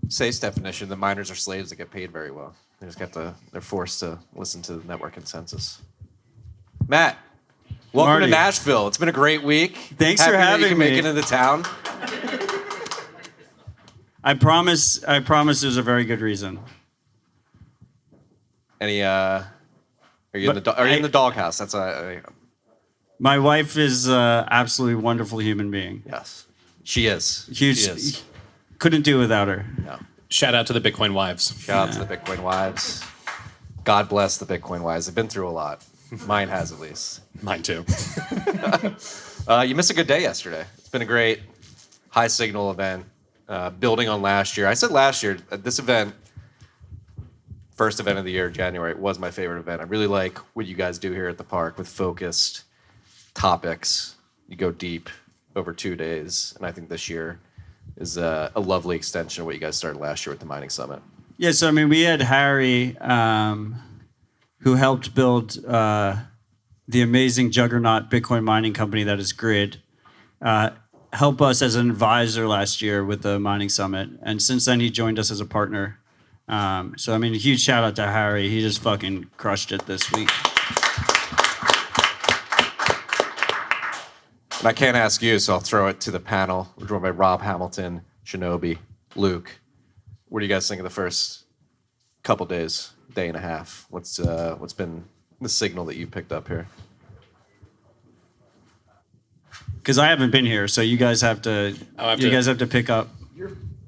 SACE definition, the miners are slaves that get paid very well. They're forced to listen to the network consensus. Matt, welcome Marty. to Nashville. It's been a great week. Thanks Happy for that you having can me. make it into town. I promise there's a very good reason. Are you in the doghouse? That's My wife is absolutely wonderful human being. yes. She is. Huge. She is. Couldn't do without her. No. Shout out to the Bitcoin wives. Shout out to the Bitcoin wives. God bless the Bitcoin wives. They've been through a lot. Mine has, at least. Mine too. You missed a good day yesterday. It's been a great high signal event, building on last year. I said last year, this event, first event of the year, January, was my favorite event. I really like what you guys do here at the park with focused topics. You go deep over 2 days, and I think this year is a lovely extension of what you guys started last year with the Mining Summit. Yeah, so I mean, we had Harry, who helped build the amazing juggernaut Bitcoin mining company that is Grid, help us as an advisor last year with the Mining Summit. And since then, he joined us as a partner. So, I mean, a huge shout out to Harry. He just fucking crushed it this week. And I can't ask you, so I'll throw it to the panel. We're joined by Rob Hamilton, Shinobi, Luke. What do you guys think of the first couple days, day and a half? What's been the signal that you picked up here? Because I haven't been here, so you guys have to. You guys have to pick up.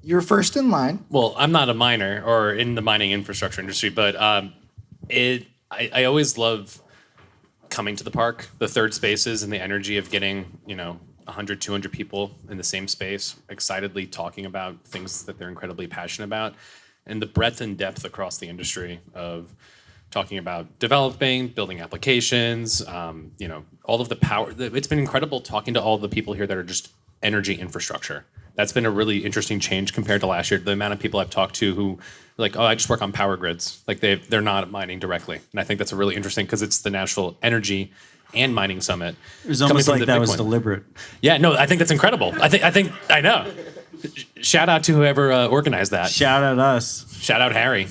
You're first in line. Well, I'm not a miner or in the mining infrastructure industry, but I always love coming to the park, the third spaces, and the energy of getting 100, 200 people in the same space, excitedly talking about things that they're incredibly passionate about, and the breadth and depth across the industry of talking about developing, building applications, all of the power. It's been incredible talking to all the people here that are just energy infrastructure. That's been a really interesting change compared to last year. The amount of people I've talked to who are like, oh, I just work on power grids. Like they're not mining directly. And I think that's a really interesting because it's the Nashville Energy and Mining Summit. It was almost like that Bitcoin. was deliberate. Yeah, no, I think that's incredible. I know. Shout out to whoever organized that. Shout out us. Shout out Harry.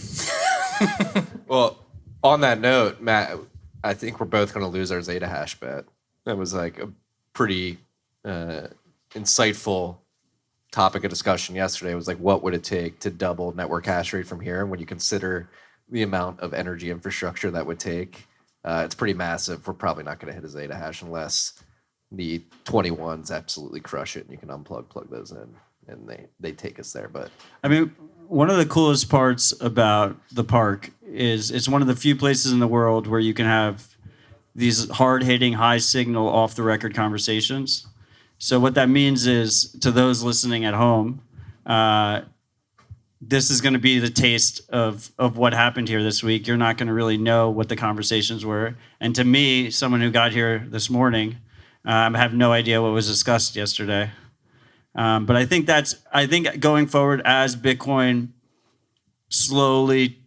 Well, on that note, Matt, I think we're both going to lose our Zeta hash bet. That was like a pretty insightful topic of discussion yesterday. It was like, what would it take to double network hash rate from here? And when you consider the amount of energy infrastructure that would take, it's pretty massive. We're probably not going to hit a Zeta hash unless the 21s absolutely crush it and you can plug those in, and they take us there. But I mean, one of the coolest parts about the park is it's one of the few places in the world where you can have these hard-hitting, high-signal, off-the-record conversations. So what that means is, to those listening at home, this is going to be the taste of what happened here this week. You're not going to really know what the conversations were. And to me, someone who got here this morning, I have no idea what was discussed yesterday. But I think going forward, as Bitcoin slowly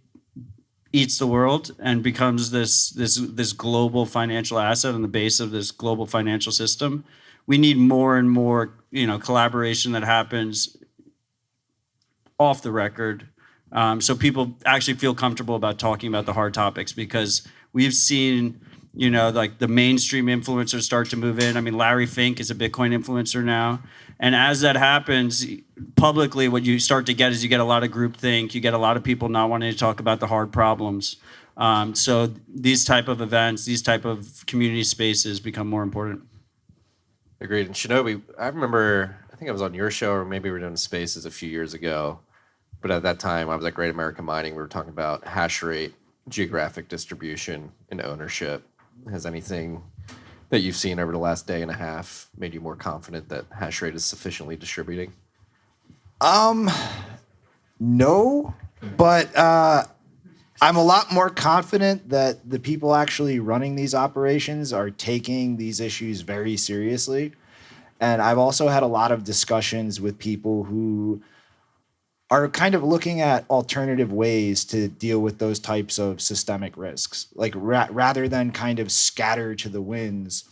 eats the world and becomes this global financial asset on the base of this global financial system, we need more and more, collaboration that happens off the record, so people actually feel comfortable about talking about the hard topics, because we've seen, like the mainstream influencers start to move in. I mean, Larry Fink is a Bitcoin influencer now. And as that happens publicly, what you start to get is you get a lot of groupthink. You get a lot of people not wanting to talk about the hard problems. So these type of events, these type of community spaces become more important. agreed. And Shinobi, I think I was on your show, or maybe we were doing Spaces a few years ago. But at that time, I was at Great American Mining. We were talking about hash rate, geographic distribution, and ownership. Has anything that you've seen over the last day and a half made you more confident that hash rate is sufficiently distributing? No, but I'm a lot more confident that the people actually running these operations are taking these issues very seriously. And I've also had a lot of discussions with people who are kind of looking at alternative ways to deal with those types of systemic risks. Like rather than kind of scatter to the winds,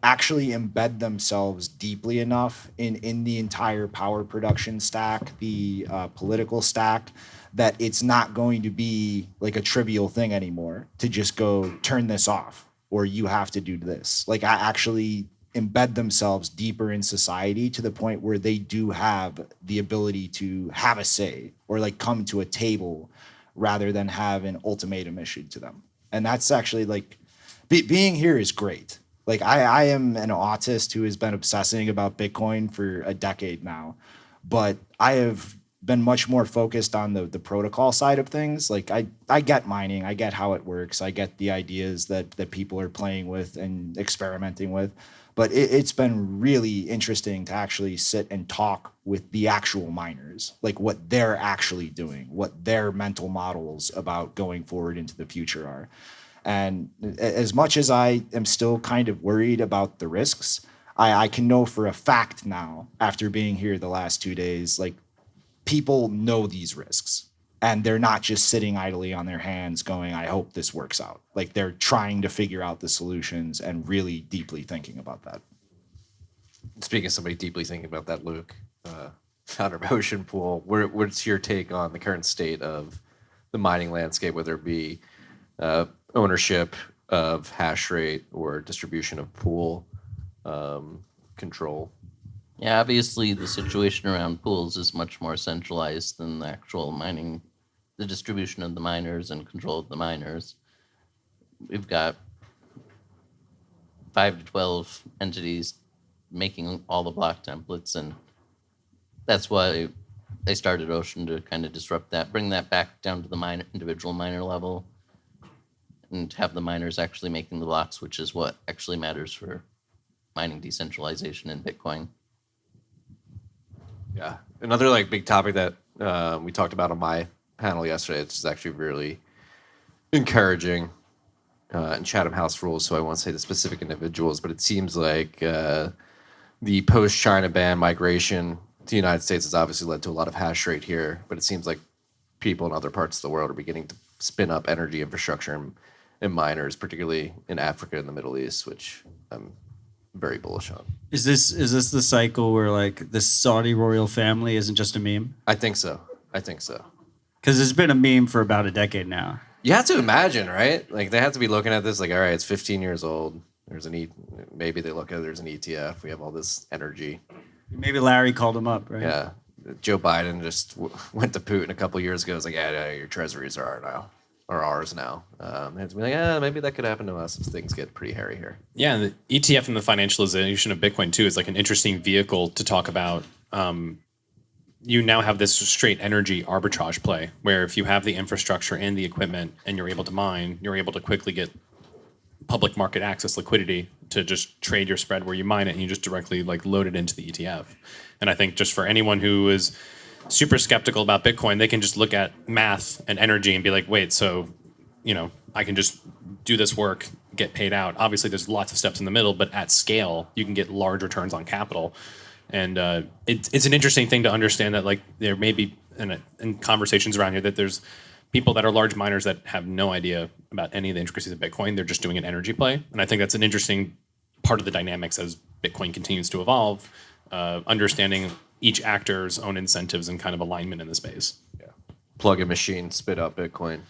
actually embed themselves deeply enough in the entire power production stack, the political stack, that it's not going to be like a trivial thing anymore to just go turn this off or you have to do this. Like, I actually embed themselves deeper in society to the point where they do have the ability to have a say or like come to a table rather than have an ultimatum issued to them. And that's actually like being here is great. Like, I am an autist who has been obsessing about Bitcoin for a decade now, but I have been much more focused on the protocol side of things. Like, I get mining, I get how it works, I get the ideas that people are playing with and experimenting with, but it's been really interesting to actually sit and talk with the actual miners, like what they're actually doing, what their mental models about going forward into the future are. And as much as I am still kind of worried about the risks, I can know for a fact now, after being here the last 2 days, like, people know these risks and they're not just sitting idly on their hands going, I hope this works out. Like, they're trying to figure out the solutions and really deeply thinking about that. Speaking of somebody deeply thinking about that, Luke, founder of Ocean Pool, what's your take on the current state of the mining landscape, whether it be ownership of hash rate or distribution of pool control? Yeah, obviously the situation around pools is much more centralized than the actual mining, the distribution of the miners and control of the miners. We've got 5 to 12 entities making all the block templates, and that's why they started Ocean, to kind of disrupt that, bring that back down to the individual miner level, and have the miners actually making the blocks, which is what actually matters for mining decentralization in Bitcoin. Yeah. Another like big topic that we talked about on my panel yesterday, it's actually really encouraging in Chatham House rules, so I won't say the specific individuals, but it seems like the post-China ban migration to the United States has obviously led to a lot of hash rate here, but it seems like people in other parts of the world are beginning to spin up energy infrastructure and miners, particularly in Africa and the Middle East, which I'm very bullish on. Is this the cycle where like the Saudi royal family isn't just a meme? I think so. Because it's been a meme for about a decade now. You have to imagine, right? Like, they have to be looking at this like, all right, it's 15 years old. Maybe they look at it, there's an ETF. We have all this energy. Maybe Larry called him up, right? Yeah. Joe Biden just went to Putin a couple years ago. It was like, yeah, your treasuries are ours now. They have to be like, maybe that could happen to us if things get pretty hairy here. Yeah, and the ETF and the financialization of Bitcoin too is like an interesting vehicle to talk about. You now have this straight energy arbitrage play where if you have the infrastructure and the equipment and you're able to mine, you're able to quickly get public market access liquidity to just trade your spread where you mine it, and you just directly like load it into the ETF. And I think just for anyone who is super skeptical about Bitcoin, they can just look at math and energy and be like, wait, so, I can just do this work, get paid out. Obviously, there's lots of steps in the middle, but at scale, you can get large returns on capital. And it's an interesting thing to understand that like there may be in conversations around here that there's people that are large miners that have no idea about any of the intricacies of Bitcoin. They're just doing an energy play. And I think that's an interesting part of the dynamics as Bitcoin continues to evolve, understanding each actor's own incentives and kind of alignment in the space. Yeah. Plug a machine, spit out Bitcoin.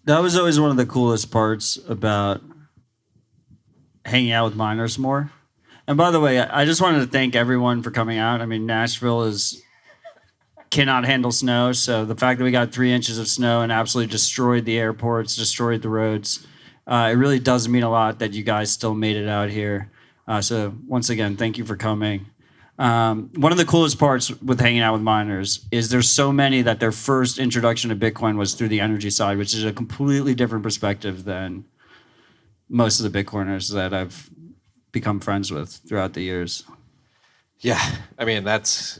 That was always one of the coolest parts about hanging out with miners more. And by the way, I just wanted to thank everyone for coming out. I mean, Nashville cannot handle snow, so the fact that we got 3 inches of snow and absolutely destroyed the airports, destroyed the roads, it really does mean a lot that you guys still made it out here. So once again, thank you for coming. One of the coolest parts with hanging out with miners is there's so many that their first introduction to Bitcoin was through the energy side, which is a completely different perspective than most of the Bitcoiners that I've become friends with throughout the years. Yeah, I mean, that's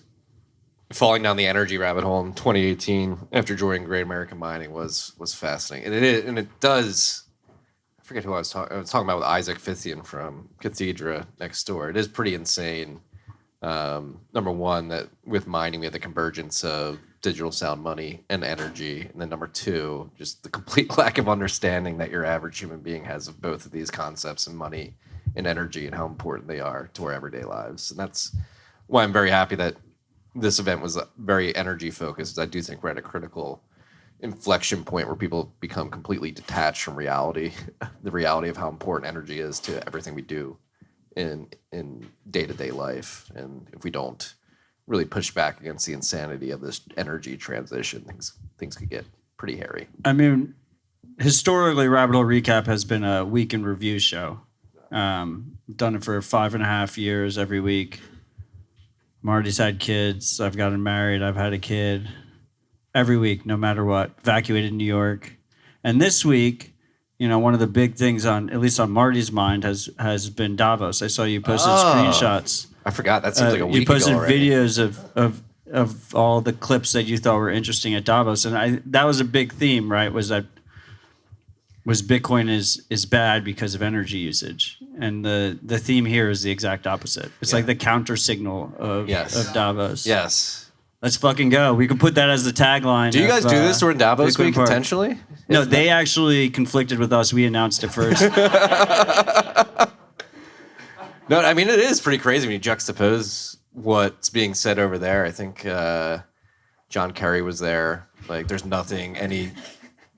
falling down the energy rabbit hole in 2018 after joining Great American Mining was fascinating. And it does, I forget who I was talking about with Isaac Fithian from Cathedra next door. It is pretty insane. Number one, that with mining, we have the convergence of digital sound money and energy. And then number two, just the complete lack of understanding that your average human being has of both of these concepts and money and energy and how important they are to our everyday lives. And that's why I'm very happy that this event was very energy focused. I do think we're at a critical inflection point where people become completely detached from reality, the reality of how important energy is to everything we do in day-to-day life. And if we don't really push back against the insanity of this energy transition, things could get pretty hairy. I mean, historically, Rabbit Hole Recap has been a week in review show. Done it for 5.5 years every week. Marty's had kids. I've gotten married. I've had a kid. Every week, no matter what. Evacuated New York. And this week, you know, one of the big things on, at least on Marty's mind, has been Davos. I saw you posted screenshots. I forgot. That seems like a week You posted ago already. videos of all the clips that you thought were interesting at Davos, and that was a big theme, right? Was Bitcoin is bad because of energy usage, and the theme here is the exact opposite. It's like the counter signal of Davos. Yes. Let's fucking go. We can put that as the tagline. Do you guys do this during Davos Bitcoin week Park. intentionally? No, they actually conflicted with us. We announced it first. No, I mean, it is pretty crazy when you juxtapose what's being said over there. I think John Kerry was there. Like, there's nothing any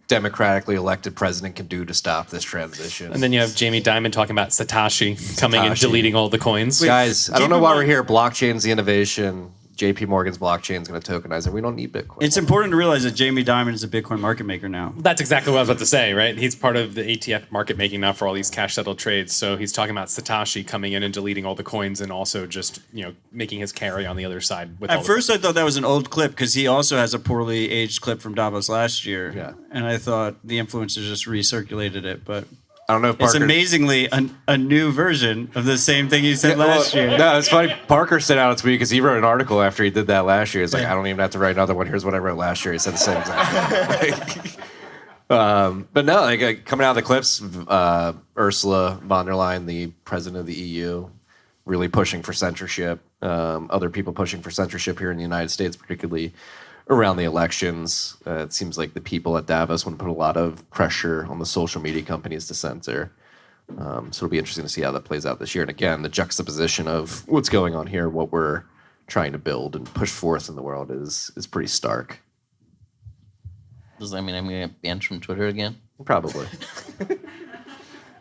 democratically elected president can do to stop this transition. And then you have Jamie Dimon talking about Satoshi coming and Satoshi. deleting all the coins. Guys, I don't keep know in why mind- we're here. Blockchain's the innovation. JP Morgan's blockchain is going to tokenize it. We don't need Bitcoin. It's important to realize that Jamie Dimon is a Bitcoin market maker now. That's exactly what I was about to say, right? He's part of the ATF market making now for all these cash settled trades. So he's talking about Satoshi coming in and deleting all the coins and also just, you know, making his carry on the other side. With all At first, I thought that was an old clip because he also has a poorly aged clip from Davos last year. Yeah. And I thought the influencers just recirculated it. But I don't know if it's Parker... amazingly a new version of the same thing he said last year. No, it's funny. Parker sent out a tweet because he wrote an article after he did that last year. He's like, I don't even have to write another one. Here's what I wrote last year. He said the same exact thing. But no, like coming out of the clips, Ursula von der Leyen, the president of the EU, really pushing for censorship. Other people pushing for censorship here in the United States, particularly around the elections. It seems like the people at Davos want to put a lot of pressure on the social media companies to censor. So it'll be interesting to see how that plays out this year. And again, the juxtaposition of what's going on here, what we're trying to build and push forth in the world is pretty stark. Does that mean I'm going to get banned from Twitter again? Probably.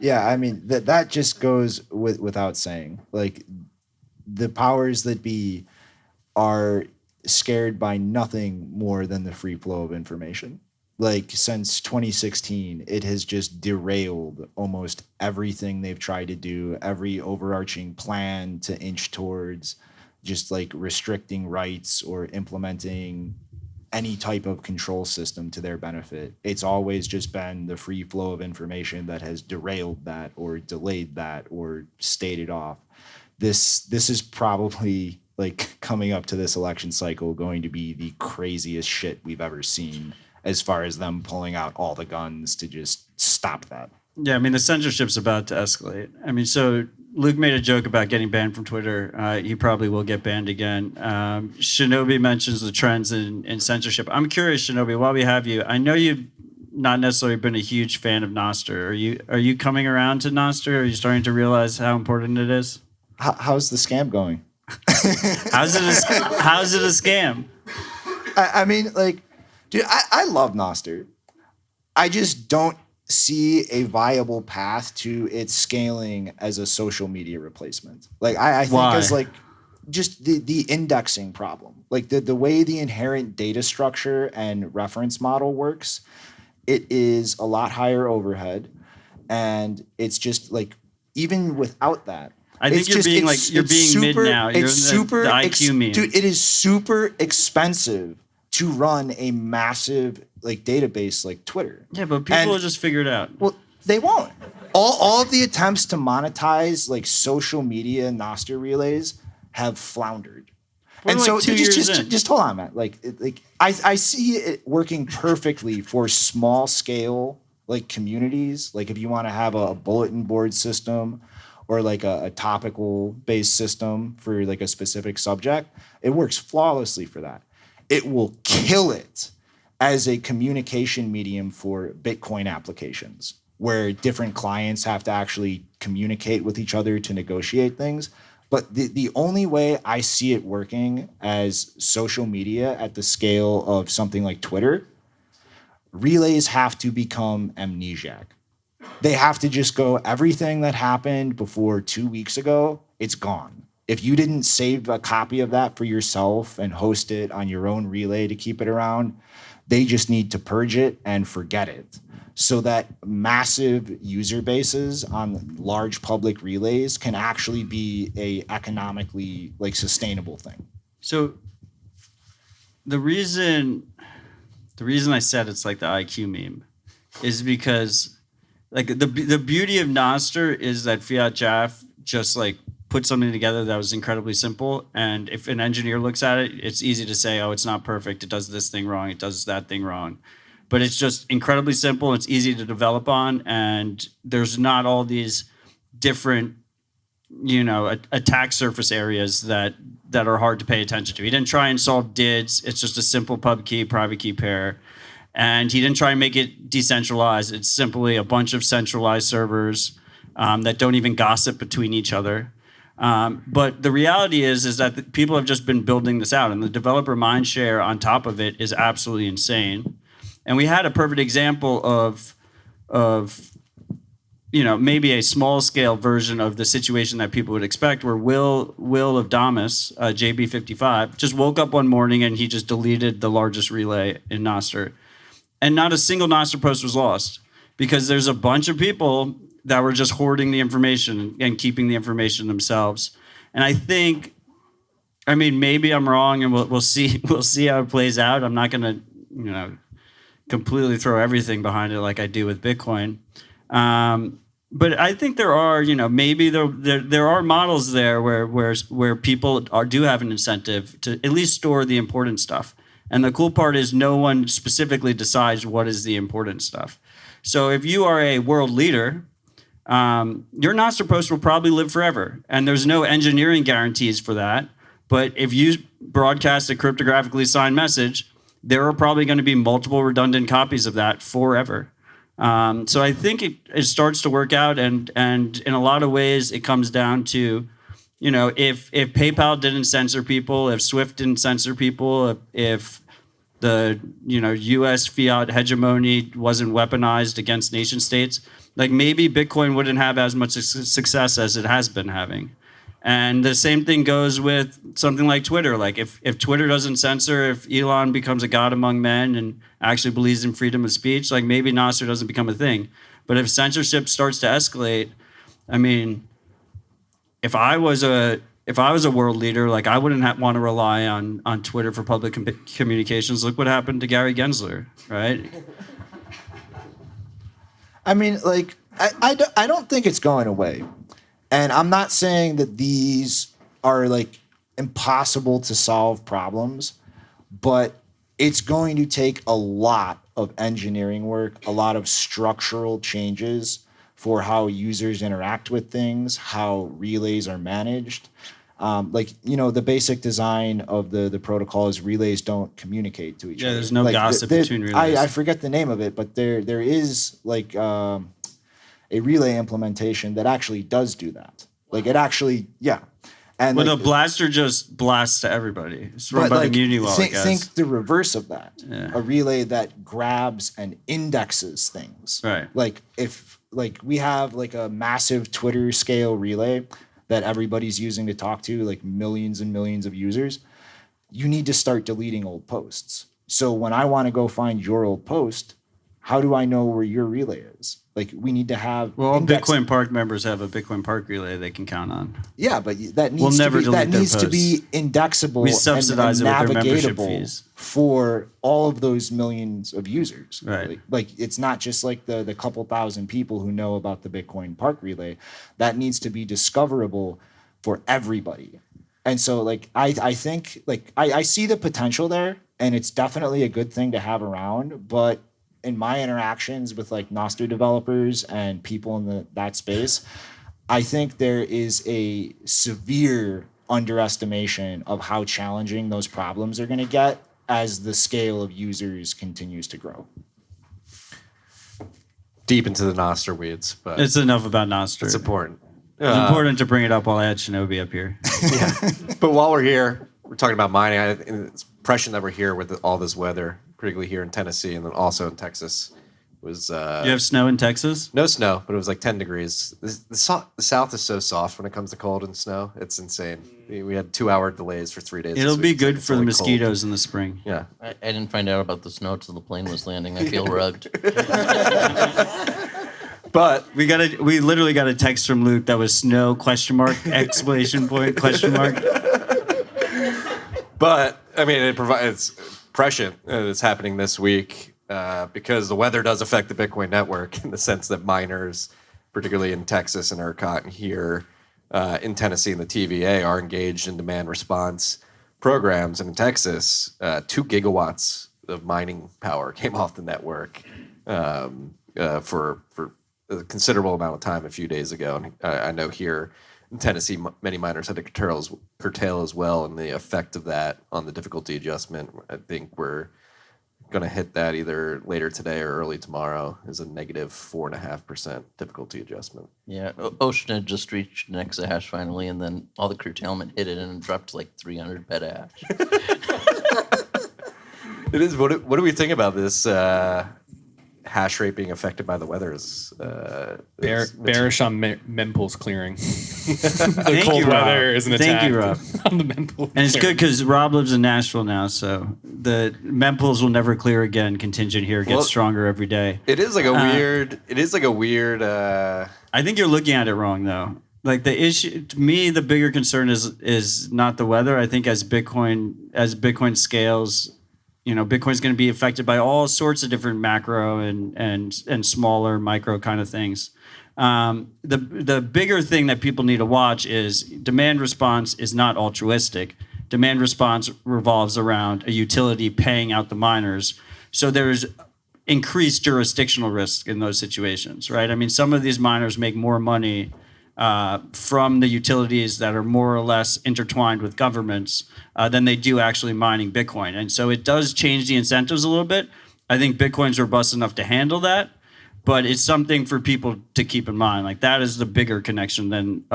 Yeah, I mean that just goes without saying. Like, the powers that be are scared by nothing more than the free flow of information. Like, since 2016, it has just derailed almost everything they've tried to do, every overarching plan to inch towards just like restricting rights or implementing any type of control system to their benefit. It's always just been the free flow of information that has derailed that or delayed that or stated off. This is probably, like, coming up to this election cycle, going to be the craziest shit we've ever seen as far as them pulling out all the guns to just stop that. Yeah, I mean, the censorship's about to escalate. I mean, so Luke made a joke about getting banned from Twitter. He probably will get banned again. Shinobi mentions the trends in censorship. I'm curious, Shinobi, while we have you, I know you've not necessarily been a huge fan of Nostr. Are you coming around to Nostr? Are you starting to realize how important it is? How's the scam going? How's it a scam? I mean, like, dude, I love Nostr. I just don't see a viable path to its scaling as a social media replacement. Like, I think Why? as like just the indexing problem, like the way the inherent data structure and reference model works, it is a lot higher overhead, and it's just like, even without that, I think you're being mid now. You're It's in the super IQ meme. dude. It is super expensive to run a massive like database like Twitter. Yeah, but people And- will just figure it out. Well, they won't. All of the attempts to monetize like social media Nostr relays have floundered. We're And like so 2 years in. just hold on, Matt. Like I see it working perfectly for small scale like communities. Like, if you want to have a bulletin board system or like a topical based system for like a specific subject, it works flawlessly for that. it will kill it as a communication medium for Bitcoin applications, where different clients have to actually communicate with each other to negotiate things. But the only way I see it working as social media at the scale of something like Twitter, relays have to become amnesiac. They have to just go, everything that happened before 2 weeks ago, it's gone. If you didn't save a copy of that for yourself and host it on your own relay to keep it around, they just need to purge it and forget it, so that massive user bases on large public relays can actually be a economically like sustainable thing. So the reason I said it's like the IQ meme is because like the beauty of Nostr is that Fiat Jaff just like put something together that was incredibly simple, and if an engineer looks at it, it's easy to say, oh, it's not perfect, it does this thing wrong, it does that thing wrong. But it's just incredibly simple, it's easy to develop on, and there's not all these different, attack surface areas that are hard to pay attention to. He didn't try and solve DIDs, it's just a simple pub key, private key pair. And he didn't try and make it decentralized, it's simply a bunch of centralized servers that don't even gossip between each other. But the reality is that people have just been building this out, and the developer mindshare on top of it is absolutely insane. And we had a perfect example of maybe a small scale version of the situation that people would expect, where Will of Damas, JB55, just woke up one morning and he just deleted the largest relay in Nostr. And not a single Nostr post was lost, because there's a bunch of people that were just hoarding the information and keeping the information themselves. And I think, maybe I'm wrong, and we'll see how it plays out. I'm not going to, completely throw everything behind it like I do with Bitcoin. But I think there are, maybe there are models there where people do have an incentive to at least store the important stuff. And the cool part is no one specifically decides what is the important stuff. So if you are a world leader, your Nostr post will probably live forever. And there's no engineering guarantees for that. But if you broadcast a cryptographically signed message, there are probably going to be multiple redundant copies of that forever. So I think it starts to work out. And in a lot of ways, it comes down to, if PayPal didn't censor people, if Swift didn't censor people, if the U.S. fiat hegemony wasn't weaponized against nation states, like maybe Bitcoin wouldn't have as much success as it has been having. And the same thing goes with something like Twitter. Like if Twitter doesn't censor, if Elon becomes a god among men and actually believes in freedom of speech, like maybe Nostr doesn't become a thing. But if censorship starts to escalate, if I was a world leader, like I wouldn't want to rely on Twitter for public communications. Look what happened to Gary Gensler, right? I don't think it's going away. And I'm not saying that these are like impossible to solve problems, but it's going to take a lot of engineering work, a lot of structural changes for how users interact with things, how relays are managed. The basic design of the protocol is relays don't communicate to each other. Yeah, there's no gossip between relays. I forget the name of it, but there is like a relay implementation that actually does do that. Like it actually, yeah. And the blaster just blasts to everybody. It's run by the community wall, I guess. Think the reverse of that. Yeah. A relay that grabs and indexes things. Right. Like if we have like a massive Twitter scale relay that everybody's using to talk to, like millions and millions of users, you need to start deleting old posts. So when I want to go find your old post, how do I know where your relay is? Like we need to have. Well, all Bitcoin Park members have a Bitcoin Park relay they can count on. Yeah, but that needs to be indexable. We subsidize and it with their membership navigatable fees for all of those millions of users. Right. Like it's not just like the couple thousand people who know about the Bitcoin Park relay. That needs to be discoverable for everybody. And so like I think like I see the potential there, and it's definitely a good thing to have around, but in my interactions with like Nostr developers and people in that space, I think there is a severe underestimation of how challenging those problems are going to get as the scale of users continues to grow. Deep into the Nostr weeds, but It's enough about Nostr. it's important. It's important to bring it up while I had Shinobi up here. But while we're here, we're talking about mining. It's prescient that we're here with all this weather, particularly here in Tennessee and then also in Texas. It was You have snow in Texas? no snow, but it was like 10 degrees. The South is so soft when it comes to cold and snow. It's insane. We had 2-hour delays for 3 days. this It'll week. be It's good like for the fully cold. mosquitoes in the spring. Yeah. I didn't find out about the snow till the plane was landing. I feel rugged. But We literally got a text from Luke that was snow ? Exclamation point ? But I mean, it's prescient. It's happening this week because the weather does affect the Bitcoin network in the sense that miners, particularly in Texas and ERCOT and here in Tennessee and the TVA, are engaged in demand response programs. And in Texas, 2 gigawatts of mining power came off the network for a considerable amount of time a few days ago. And I know here in Tennessee, many miners had to curtail as well, and the effect of that on the difficulty adjustment, I think we're going to hit that either later today or early tomorrow, is a negative 4.5% difficulty adjustment. Yeah, Ocean had just reached an exahash finally, and then all the curtailment hit it and it dropped to like 300 petahash. It is. What do we think about this hash rate being affected by the weather? Bearish on mempools clearing. The Thank cold you, Rob. weather is an attack. Thank you, Rob. on the mempool. And it's good clearing. because Rob lives in Nashville now, so the mempools will never clear again. Contingent here gets Well, stronger every day. It is like a weird. It is like a weird. I think you're looking at it wrong, though. Like the issue to me, the bigger concern is not the weather. I think as Bitcoin scales, Bitcoin's going to be affected by all sorts of different macro and smaller micro kind of things. The bigger thing that people need to watch is demand response is not altruistic. Demand response revolves around a utility paying out the miners. So there's increased jurisdictional risk in those situations, right? I mean, some of these miners make more money from the utilities that are more or less intertwined with governments than they do actually mining Bitcoin. And so it does change the incentives a little bit. I think Bitcoin's robust enough to handle that, but it's something for people to keep in mind. Like that is the bigger connection than,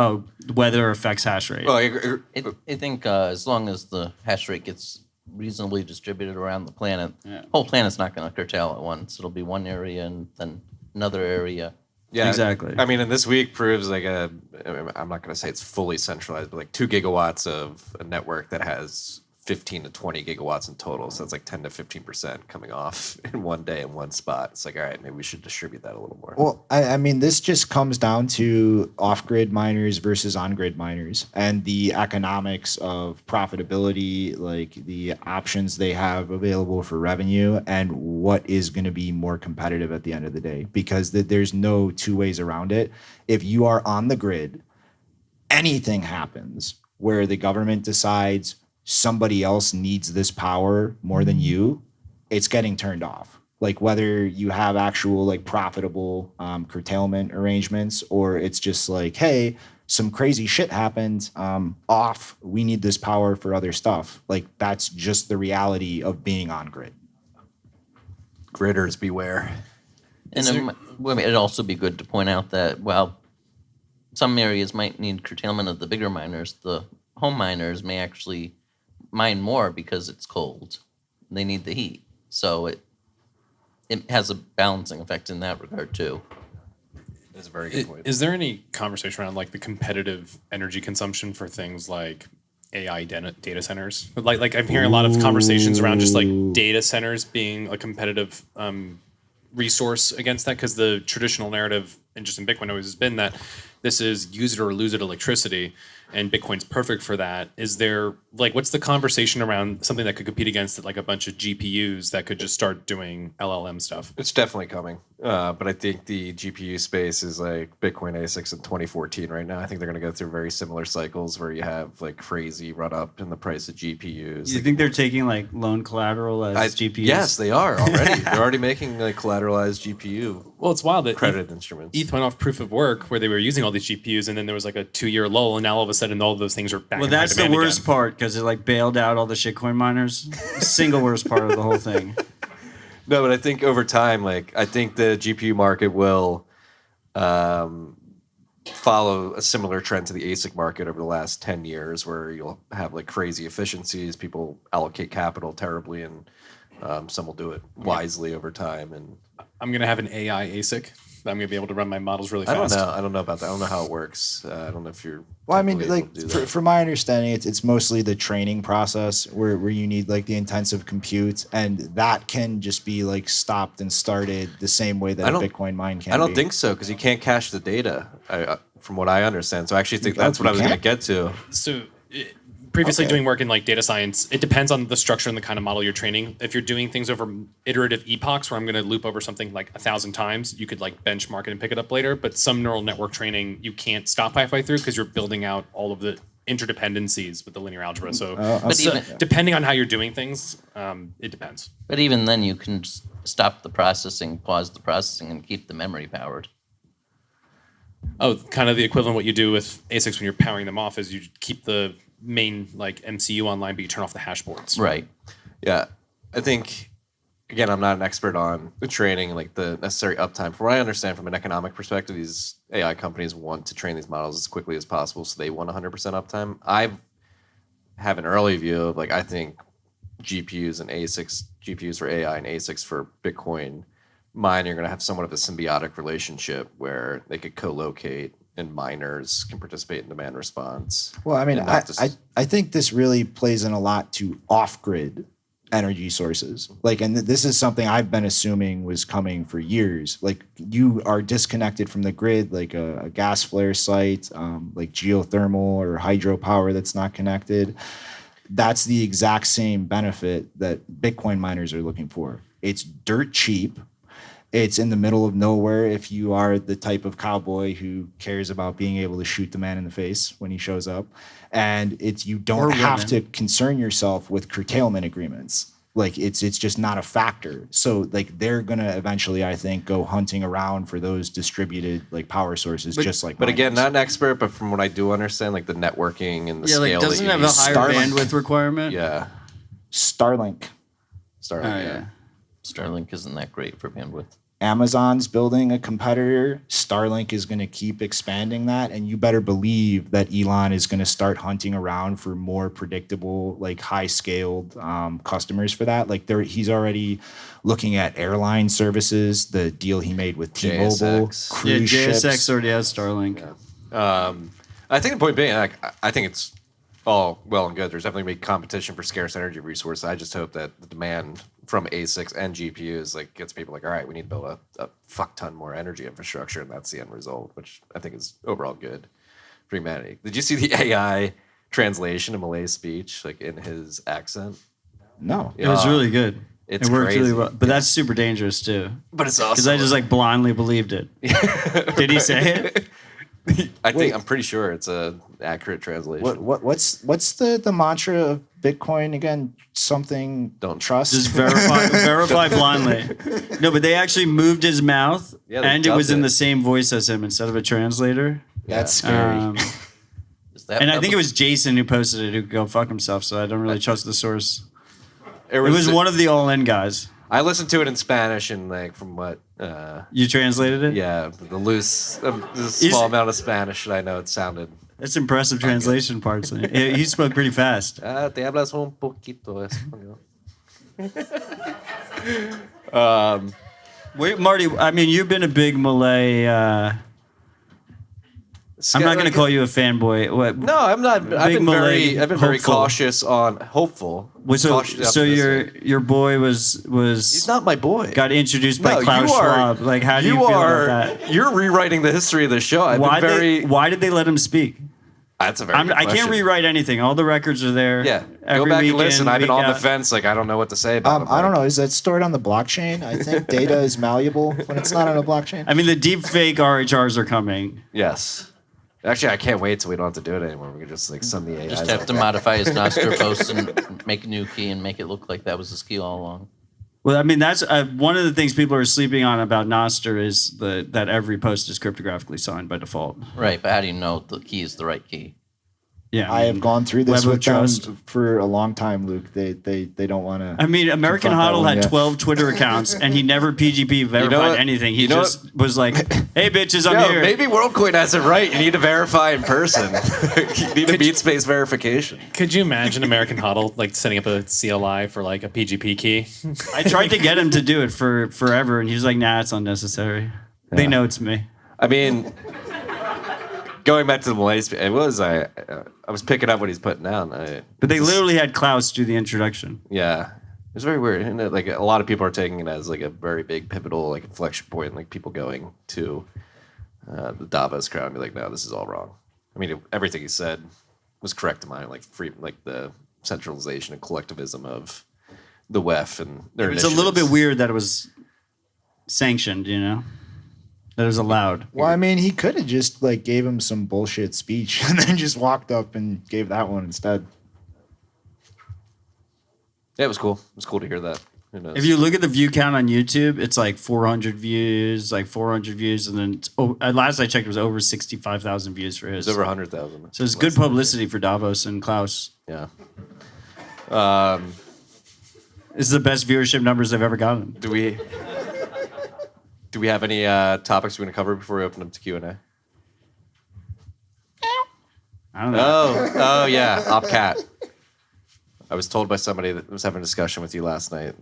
weather affects hash rate. well, I think as long as the hash rate gets reasonably distributed around the planet, Yeah. whole planet's not going to curtail at once. It'll be one area and then another area. yeah, Exactly. I mean, and this week proves like I'm not going to say it's fully centralized, but like 2 gigawatts of a network that has 15 to 20 gigawatts in total. So it's like 10 to 15% coming off in one day in one spot. It's like, all right, maybe we should distribute that a little more. Well, I mean, this just comes down to off-grid miners versus on-grid miners and the economics of profitability, like the options they have available for revenue and what is going to be more competitive at the end of the day, because there's no two ways around it. If you are on the grid, anything happens where the government decides somebody else needs this power more than you, it's getting turned off. Like whether you have actual like profitable curtailment arrangements, or it's just like, hey, some crazy shit happened, off, we need this power for other stuff. Like that's just the reality of being on grid. Gridders beware. And it'd also be good to point out that while some areas might need curtailment of the bigger miners, the home miners may actually mine more because it's cold. They need the heat. So it has a balancing effect in that regard too. That's a very good point. Is there any conversation around like the competitive energy consumption for things like AI data centers? Like I'm hearing a lot of conversations around just like data centers being a competitive resource against that, because the traditional narrative and just in Bitcoin always has been that this is use it or lose it electricity, and Bitcoin's perfect for that. Is there like, what's the conversation around something that could compete against it, like a bunch of GPUs that could just start doing LLM stuff? It's definitely coming. But I think the GPU space is like Bitcoin ASICs in 2014 right now. I think they're going to go through very similar cycles where you have like crazy run up in the price of GPUs. You think they're taking like loan collateral as GPUs? Yes, they are already. They're already making like collateralized GPU Well, it's wild that credit instruments. ETH went off proof of work where they were using all these GPUs, and then there was like a 2-year lull, and now all of a sudden sudden all those things are back. Well, in high that's the demand worst again. part because it like bailed out all the shitcoin miners. Single worst part of the whole thing. No, but I think over time, like I think the GPU market will follow a similar trend to the ASIC market over the last 10 years, where you'll have like crazy efficiencies. People allocate capital terribly, and some will do it wisely over time. And I'm gonna have an AI ASIC. I'm gonna be able to run my models really I fast. don't know. I don't know about that. I don't know how it works. I don't know if you're. Well, I mean, technically able like to do that. from my understanding, it's mostly the training process where you need like the intensive compute, and that can just be like stopped and started the same way that I a don't- Bitcoin mine can. I don't be. think so, because you can't cache the data, from what I understand. So I actually think Oh, that's what you I was going to can't? get to. So previously Okay. doing work in like data science, it depends on the structure and the kind of model you're training. If you're doing things over iterative epochs where I'm going to loop over something like 1,000 times, you could like benchmark it and pick it up later. But some neural network training, you can't stop halfway through because you're building out all of the interdependencies with the linear algebra. So, But so even- depending on how you're doing things, it depends. But even then, you can just stop the processing, pause the processing, and keep the memory powered. Oh, kind of the equivalent of what you do with ASICs when you're powering them off is you keep the main like MCU online, but you turn off the hash boards. Right. Yeah, I think again, I'm not an expert on the training, like the necessary uptime. From what I understand, from an economic perspective, these AI companies want to train these models as quickly as possible, so they want 100% uptime. I have an early view of like I think GPUs and ASICs, GPUs for AI and ASICs for Bitcoin mining are going to have somewhat of a symbiotic relationship where they could co-locate and miners can participate in demand response. Well, I mean, And not just- I think this really plays in a lot to off-grid energy sources. Like, and this is something I've been assuming was coming for years. Like, you are disconnected from the grid, like a gas flare site, like geothermal or hydropower that's not connected. That's the exact same benefit that Bitcoin miners are looking for. It's dirt cheap. It's in the middle of nowhere if you are the type of cowboy who cares about being able to shoot the man in the face when he shows up. And it's you Or don't have women. to concern yourself with curtailment agreements. Like it's just not a factor. So like they're gonna eventually, I think, go hunting around for those distributed like power sources, just like But again, miners. not an expert, but from what I do understand, like the networking and the Yeah, like scale doesn't it that have you a need. higher Starlink. bandwidth requirement? Yeah, Starlink. Starlink. Oh, yeah. yeah. Starlink isn't that great for bandwidth. Amazon's building a competitor. Starlink is going to keep expanding that. And you better believe that Elon is going to start hunting around for more predictable, like high scaled customers for that. Like he's already looking at airline services, the deal he made with T-Mobile, JSX. Yeah, cruise JSX ships. already has Starlink. I think the point being, like, I think it's all well and good. There's definitely big competition for scarce energy resources. I just hope that the demand from ASICs and GPUs like gets people like, all right, we need to build a fuck ton more energy infrastructure, and that's the end result, which I think is overall good for humanity. Did you see the AI translation of Malay's speech, like in his accent? No. It was really good. It's it worked really crazy. well. But that's super dangerous too. But it's Because awesome. I just like blindly believed it. Did he say it? I'm pretty sure it's a accurate translation. What's the mantra of Bitcoin again? Something Don't trust. Just verify blindly. No, but they actually moved his mouth, Yeah, they and it was dubbed in it. the same voice as him instead of a translator. That's scary. Is that And I think it was Jason who posted it, who could go fuck himself. So I don't really trust the source. It It was one of the all-in guys. I listened to it in Spanish, and like from what, You translated it? yeah, the loose, the small amount of Spanish that I know, it sounded. That's impressive translation parts. He spoke pretty fast. Te hablas un poquito español. Wait, Marty, I mean, you've been a big Malay. I'm not going to call you a fanboy. What? No, I'm not. I've been Malay very hopeful. cautious on hopeful. So cautiously so optimistic. your boy was He's not my boy. got introduced by No, Klaus you are- Schwab. Like, how do you feel about that? You're rewriting the history of the show. I've Why been very. why did they let him speak? That's a very. Good I can't question. rewrite anything. All the records are there. Yeah, Every go back and weekend, listen. I've been week on the out. fence. Like I don't know what to say about. him. I don't Like, know. Is that stored on the blockchain? I think data is malleable when it's not on a blockchain. I mean, the deep fake RHRs are coming. Yes. Actually, I can't wait till we don't have to do it anymore. We can just like send the AI. just have to modify his Nostr post and make a new key and make it look like that was his key all along. Well, I mean, that's one of the things people are sleeping on about Nostr is that every post is cryptographically signed by default. Right, but how do you know the key is the right key? Yeah, I have gone through this Web of with them trust. for a long time, Luke. They don't want to. I mean, American confront that Hodl one had yet. 12 Twitter accounts, and he never PGP verified what? anything. He You know just was like, "Hey, bitches, I'm Yo, here." maybe WorldCoin has it right. You need to verify in person. You need a beat space verification. Could you imagine American Hodl like setting up a CLI for like a PGP key? I tried to get him to do it for forever, and he was like, "Nah, it's unnecessary." They know it's me. I mean, going back to the Malaysia, it was I was picking up what he's putting down. But they literally had Klaus do the introduction. Yeah, it was very weird. And like a lot of people are taking it as like a very big pivotal like inflection point, like people going to the Davos crowd and be like, no, this is all wrong. I mean, everything he said was correct to mine, like the centralization and collectivism of the WEF and their It's a little bit initiatives. weird that it was sanctioned, you know, that it was allowed. Well, I mean, he could have just like gave him some bullshit speech and then just walked up and gave that one instead. Yeah, it was cool. It was cool to hear that. Who knows? If you look at the view count on YouTube, it's like 400 views, and then last I checked, it was over 65,000 views for his. It's over 100,000. So it's good publicity for Davos and Klaus. Yeah. This is the best viewership numbers they've ever gotten. Do we have any topics we're going to cover before we open up to Q&A? I don't know. Oh yeah, Opcat. I was told by somebody that was having a discussion with you last night.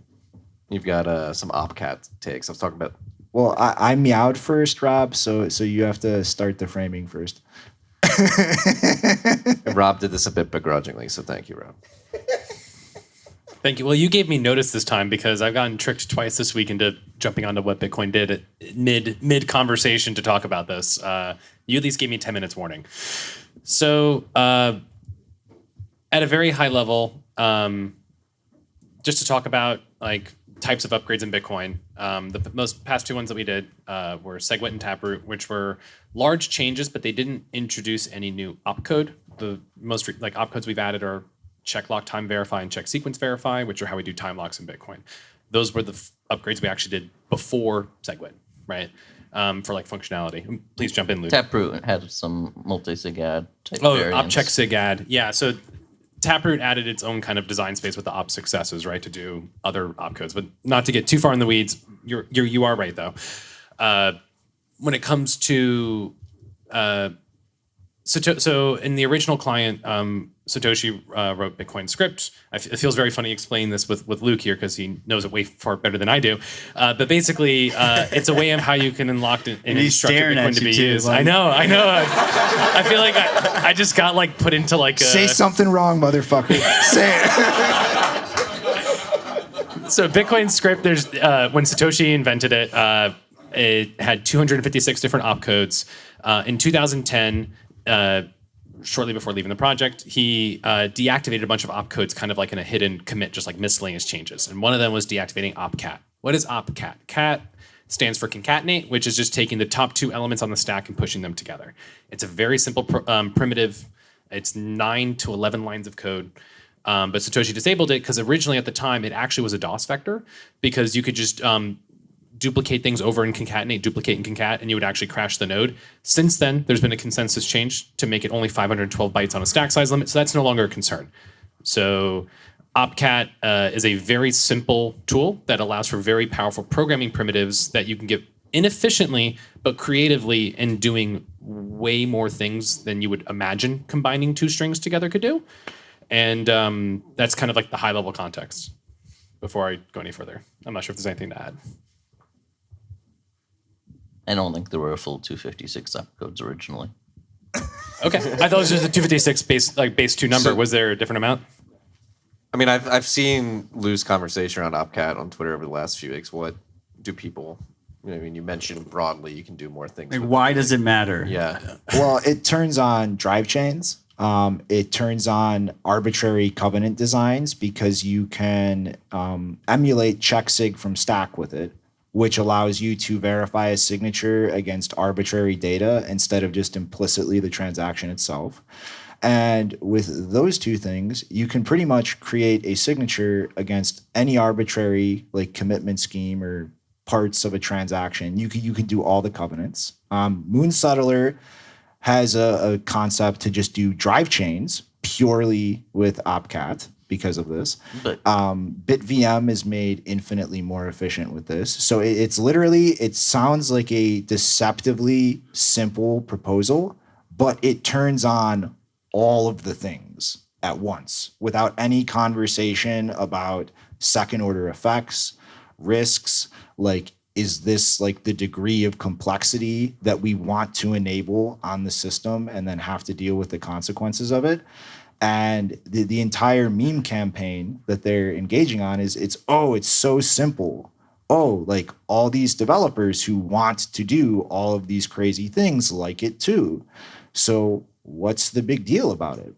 You've got some Opcat takes. I was talking about. Well, I meowed first, Rob. So you have to start the framing first. And Rob did this a bit begrudgingly, so thank you, Rob. Thank you. Well, you gave me notice this time because I've gotten tricked twice this week into jumping onto what Bitcoin did at mid conversation to talk about this. You at least gave me 10 minutes warning. So at a very high level, just to talk about like types of upgrades in Bitcoin, the most past two ones that we did were SegWit and Taproot, which were large changes, but they didn't introduce any new opcode. The most like opcodes we've added are check lock time verify and check sequence verify, which are how we do time locks in Bitcoin. Those were the upgrades we actually did before SegWit, right? For like functionality. Please jump in, Luke. Taproot had some multi-sig ad type Oh, variants. opcheck sig add. Yeah, so Taproot added its own kind of design space with the op successes, right, to do other opcodes. But not to get too far in the weeds, you are right though. When it comes to so in the original client, Satoshi wrote Bitcoin script. It feels very funny explaining this with Luke here because he knows it way far better than I do. But basically, it's a way of how you can unlock and he's instruct staring Bitcoin at to you be too, used. like- I know. I feel like I just got like put into like a, Say something wrong, motherfucker. Say it. So Bitcoin script, there's when Satoshi invented it, it had 256 different opcodes. In 2010, shortly before leaving the project, he deactivated a bunch of opcodes kind of like in a hidden commit, just like miscellaneous changes. And one of them was deactivating Opcat. What is Opcat? Cat stands for concatenate, which is just taking the top two elements on the stack and pushing them together. It's a very simple primitive. It's 9 to 11 lines of code. But Satoshi disabled it because originally at the time it actually was a DOS vector because you could just duplicate things over and concatenate, duplicate and concat, and you would actually crash the node. Since then, there's been a consensus change to make it only 512 bytes on a stack size limit, so that's no longer a concern. So Opcat is a very simple tool that allows for very powerful programming primitives that you can get inefficiently but creatively in doing way more things than you would imagine combining two strings together could do. And that's kind of like the high level context before I go any further. I'm not sure if there's anything to add. I don't think there were a full 256 opcodes originally. Okay. I thought it was just a 256 base 2 number. So- Was there a different amount? I mean, I've seen loose conversation around Opcat on Twitter over the last few weeks. What do people? I mean, you mentioned broadly you can do more things. Like, with why it. does it matter? Yeah. Well, it turns on drive chains. It turns on arbitrary covenant designs because you can emulate checksig from stack with it, which allows you to verify a signature against arbitrary data instead of just implicitly the transaction itself. And with those two things, you can pretty much create a signature against any arbitrary like commitment scheme or parts of a transaction. You can do all the covenants. Moon Settler has a concept to just do drive chains purely with Opcat because of this. But BitVM is made infinitely more efficient with this. So it's literally, it sounds like a deceptively simple proposal, but it turns on all of the things at once without any conversation about second order effects, risks, like, is this like the degree of complexity that we want to enable on the system and then have to deal with the consequences of it? And the entire meme campaign that they're engaging on is it's so simple. Oh, like all these developers who want to do all of these crazy things like it too. So what's the big deal about it?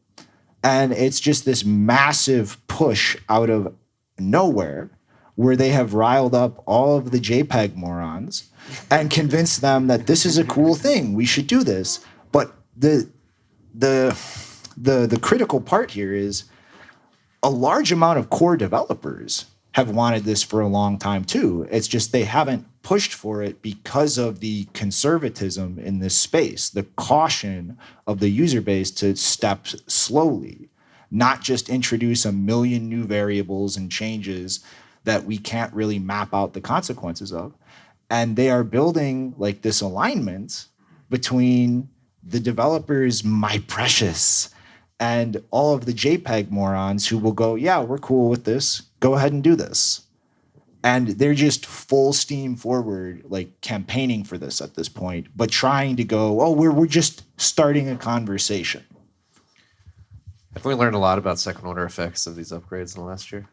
And it's just this massive push out of nowhere where they have riled up all of the JPEG morons and convinced them that this is a cool thing. We should do this. But the critical part here is a large amount of core developers have wanted this for a long time too. It's just they haven't pushed for it because of the conservatism in this space, the caution of the user base to step slowly, not just introduce a million new variables and changes that we can't really map out the consequences of. And they are building like this alignment between the developers, my precious, and all of the JPEG morons who will go, yeah, we're cool with this. Go ahead and do this. And they're just full steam forward, like campaigning for this at this point, but trying to go, oh, we're just starting a conversation. Have we learned a lot about second order effects of these upgrades in the last year?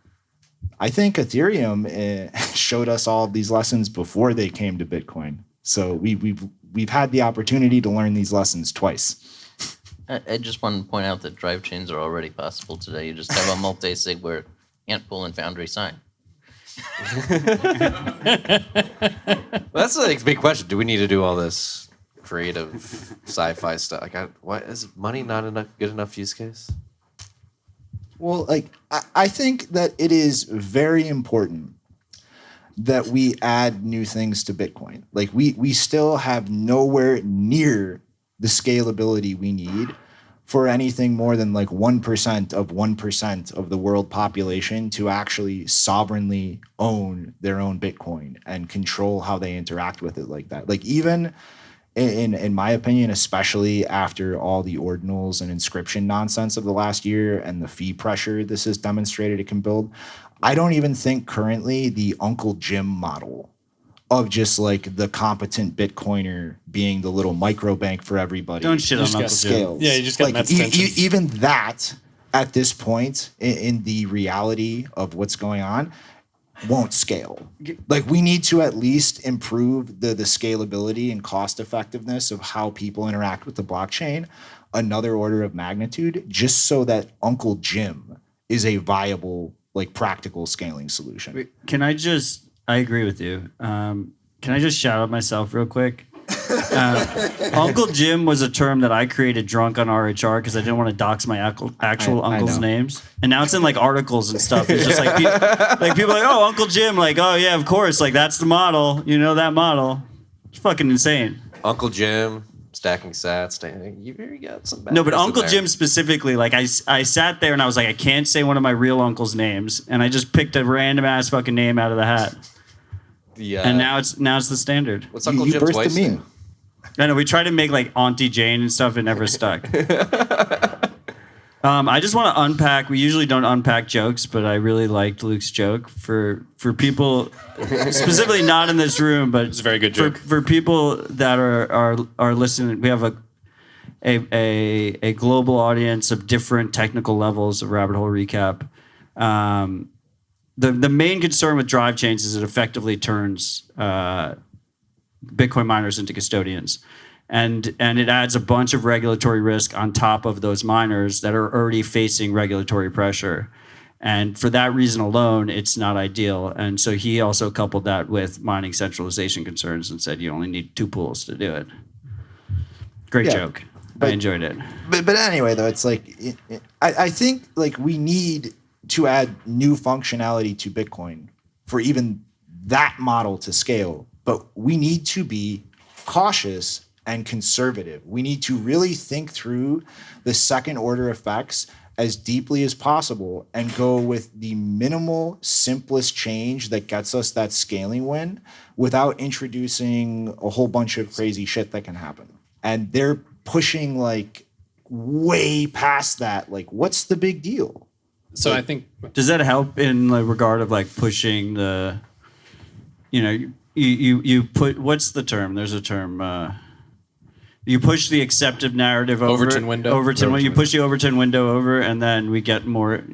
I think Ethereum showed us all of these lessons before they came to Bitcoin. So we've had the opportunity to learn these lessons twice. I just want to point out that drive chains are already possible today. You just have a multi-sig where Ant Pool and Foundry sign. That's like a big question. Do we need to do all this creative sci-fi stuff? Like, what is money not enough good enough use case? Well, like I think that it is very important that we add new things to Bitcoin. Like we still have nowhere near the scalability we need for anything more than like 1% of the world population to actually sovereignly own their own Bitcoin and control how they interact with it like that. Like even in my opinion, especially after all the ordinals and inscription nonsense of the last year and the fee pressure this has demonstrated it can build, I don't even think currently the Uncle Jim model of just like the competent Bitcoiner being the little micro bank for everybody. Don't shit on Uncle Jim. Scales. Yeah, you just got like Mets tensions. even that at this point in the reality of what's going on won't scale. Like we need to at least improve the scalability and cost effectiveness of how people interact with the blockchain another order of magnitude, just so that Uncle Jim is a viable, like practical scaling solution. I agree with you. Can I just shout out myself real quick? Uncle Jim was a term that I created drunk on RHR because I didn't want to dox my actual uncle's names. And now it's in like articles and stuff. It's just like, people are like, oh, Uncle Jim, like, oh yeah, of course, like that's the model. You know that model. It's fucking insane. Uncle Jim, stacking sats. You got some bad No, but news in Uncle there. Jim specifically, like I sat there and I was like, I can't say one of my real uncle's names, and I just picked a random ass fucking name out of the hat. And now it's the standard. What's Uncle You Jim's burst wife's the meme. name? I know we tried to make like Auntie Jane and stuff. It never stuck. I just want to unpack. We usually don't unpack jokes, but I really liked Luke's joke for people specifically not in this room, but It's a very good joke. for people that are listening. We have a global audience of different technical levels of Rabbit Hole Recap. The main concern with drive chains is it effectively turns Bitcoin miners into custodians. And it adds a bunch of regulatory risk on top of those miners that are already facing regulatory pressure. And for that reason alone, it's not ideal. And so he also coupled that with mining centralization concerns and said you only need 2 pools to do it. Great joke. I enjoyed it. But anyway, though, it's like I think like we need to add new functionality to Bitcoin for even that model to scale. But we need to be cautious and conservative. We need to really think through the second order effects as deeply as possible and go with the minimal, simplest change that gets us that scaling win without introducing a whole bunch of crazy shit that can happen. And they're pushing like way past that. Like, what's the big deal? So I think Does that help in the regard of like pushing the, you put, what's the term? There's a term. You push the acceptive narrative over Overton window. You push the Overton window over, and then we get more,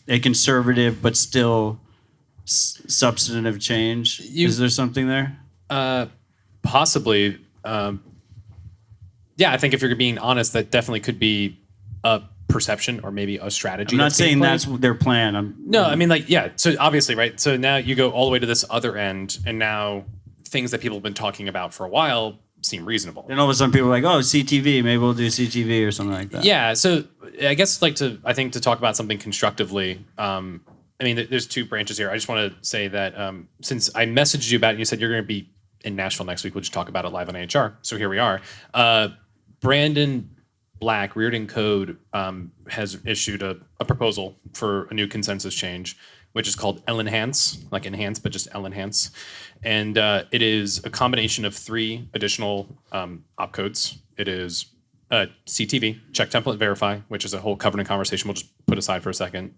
a conservative but still substantive change. Is there something there? possibly, yeah, I think if you're being honest, that definitely could be a perception or maybe a strategy. I'm not that's being saying played. that's their plan. No, I mean, like, yeah. So obviously, right. So now you go all the way to this other end, and now things that people have been talking about for a while seem reasonable. And all of a sudden, people are like, "Oh, CTV, maybe we'll do CTV or something like that." Yeah. So I guess I think to talk about something constructively. I mean, there's two branches here. I just want to say that since I messaged you about it, and you said you're going to be in Nashville next week, we'll just talk about it live on AHR. So here we are. Brandon Black, Reardon Code, has issued a proposal for a new consensus change, which is called L-Enhance, like enhance, but just L-Enhance. And it is a combination of 3 additional opcodes. It is CTV, check template verify, which is a whole covenant conversation we'll just put aside for a second.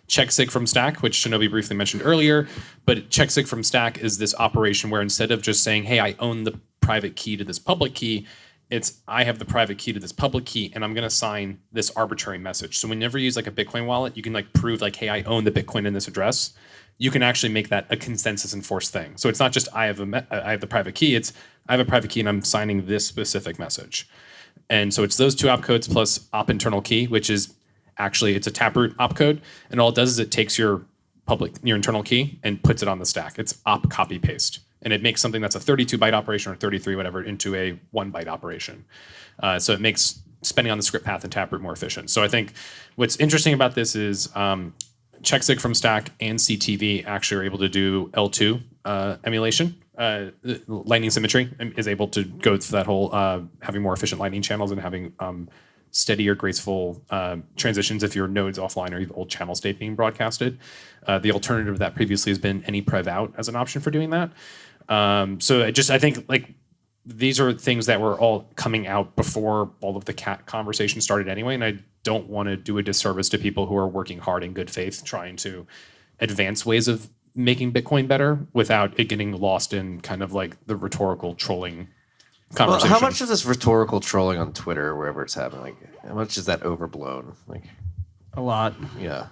Check sig from stack, which Shinobi briefly mentioned earlier. But check sig from stack is this operation where instead of just saying, hey, I own the private key to this public key, it's I have the private key to this public key, and I'm going to sign this arbitrary message. So whenever you use like a Bitcoin wallet, you can like prove like, hey, I own the Bitcoin in this address. You can actually make that a consensus enforced thing. So it's not just I have the private key. It's I have a private key and I'm signing this specific message. And so it's those 2 opcodes plus op internal key, which is actually it's a taproot opcode, and all it does is it takes your internal key and puts it on the stack. It's op copy paste. And it makes something that's a 32-byte operation or 33, whatever, into a 1-byte operation. So it makes spending on the script path and taproot more efficient. So I think what's interesting about this is checksig from stack and CTV actually are able to do L2 emulation. Lightning symmetry is able to go through that whole having more efficient lightning channels and having steadier, graceful transitions if your node's offline or you have old channel state being broadcasted. The alternative to that previously has been any prev out as an option for doing that. So I think like these are things that were all coming out before all of the cat conversation started anyway, and I don't want to do a disservice to people who are working hard in good faith trying to advance ways of making Bitcoin better without it getting lost in kind of like the rhetorical trolling conversation. Well, how much of this rhetorical trolling on Twitter or wherever it's happening, like how much is that overblown? Like A lot. yeah.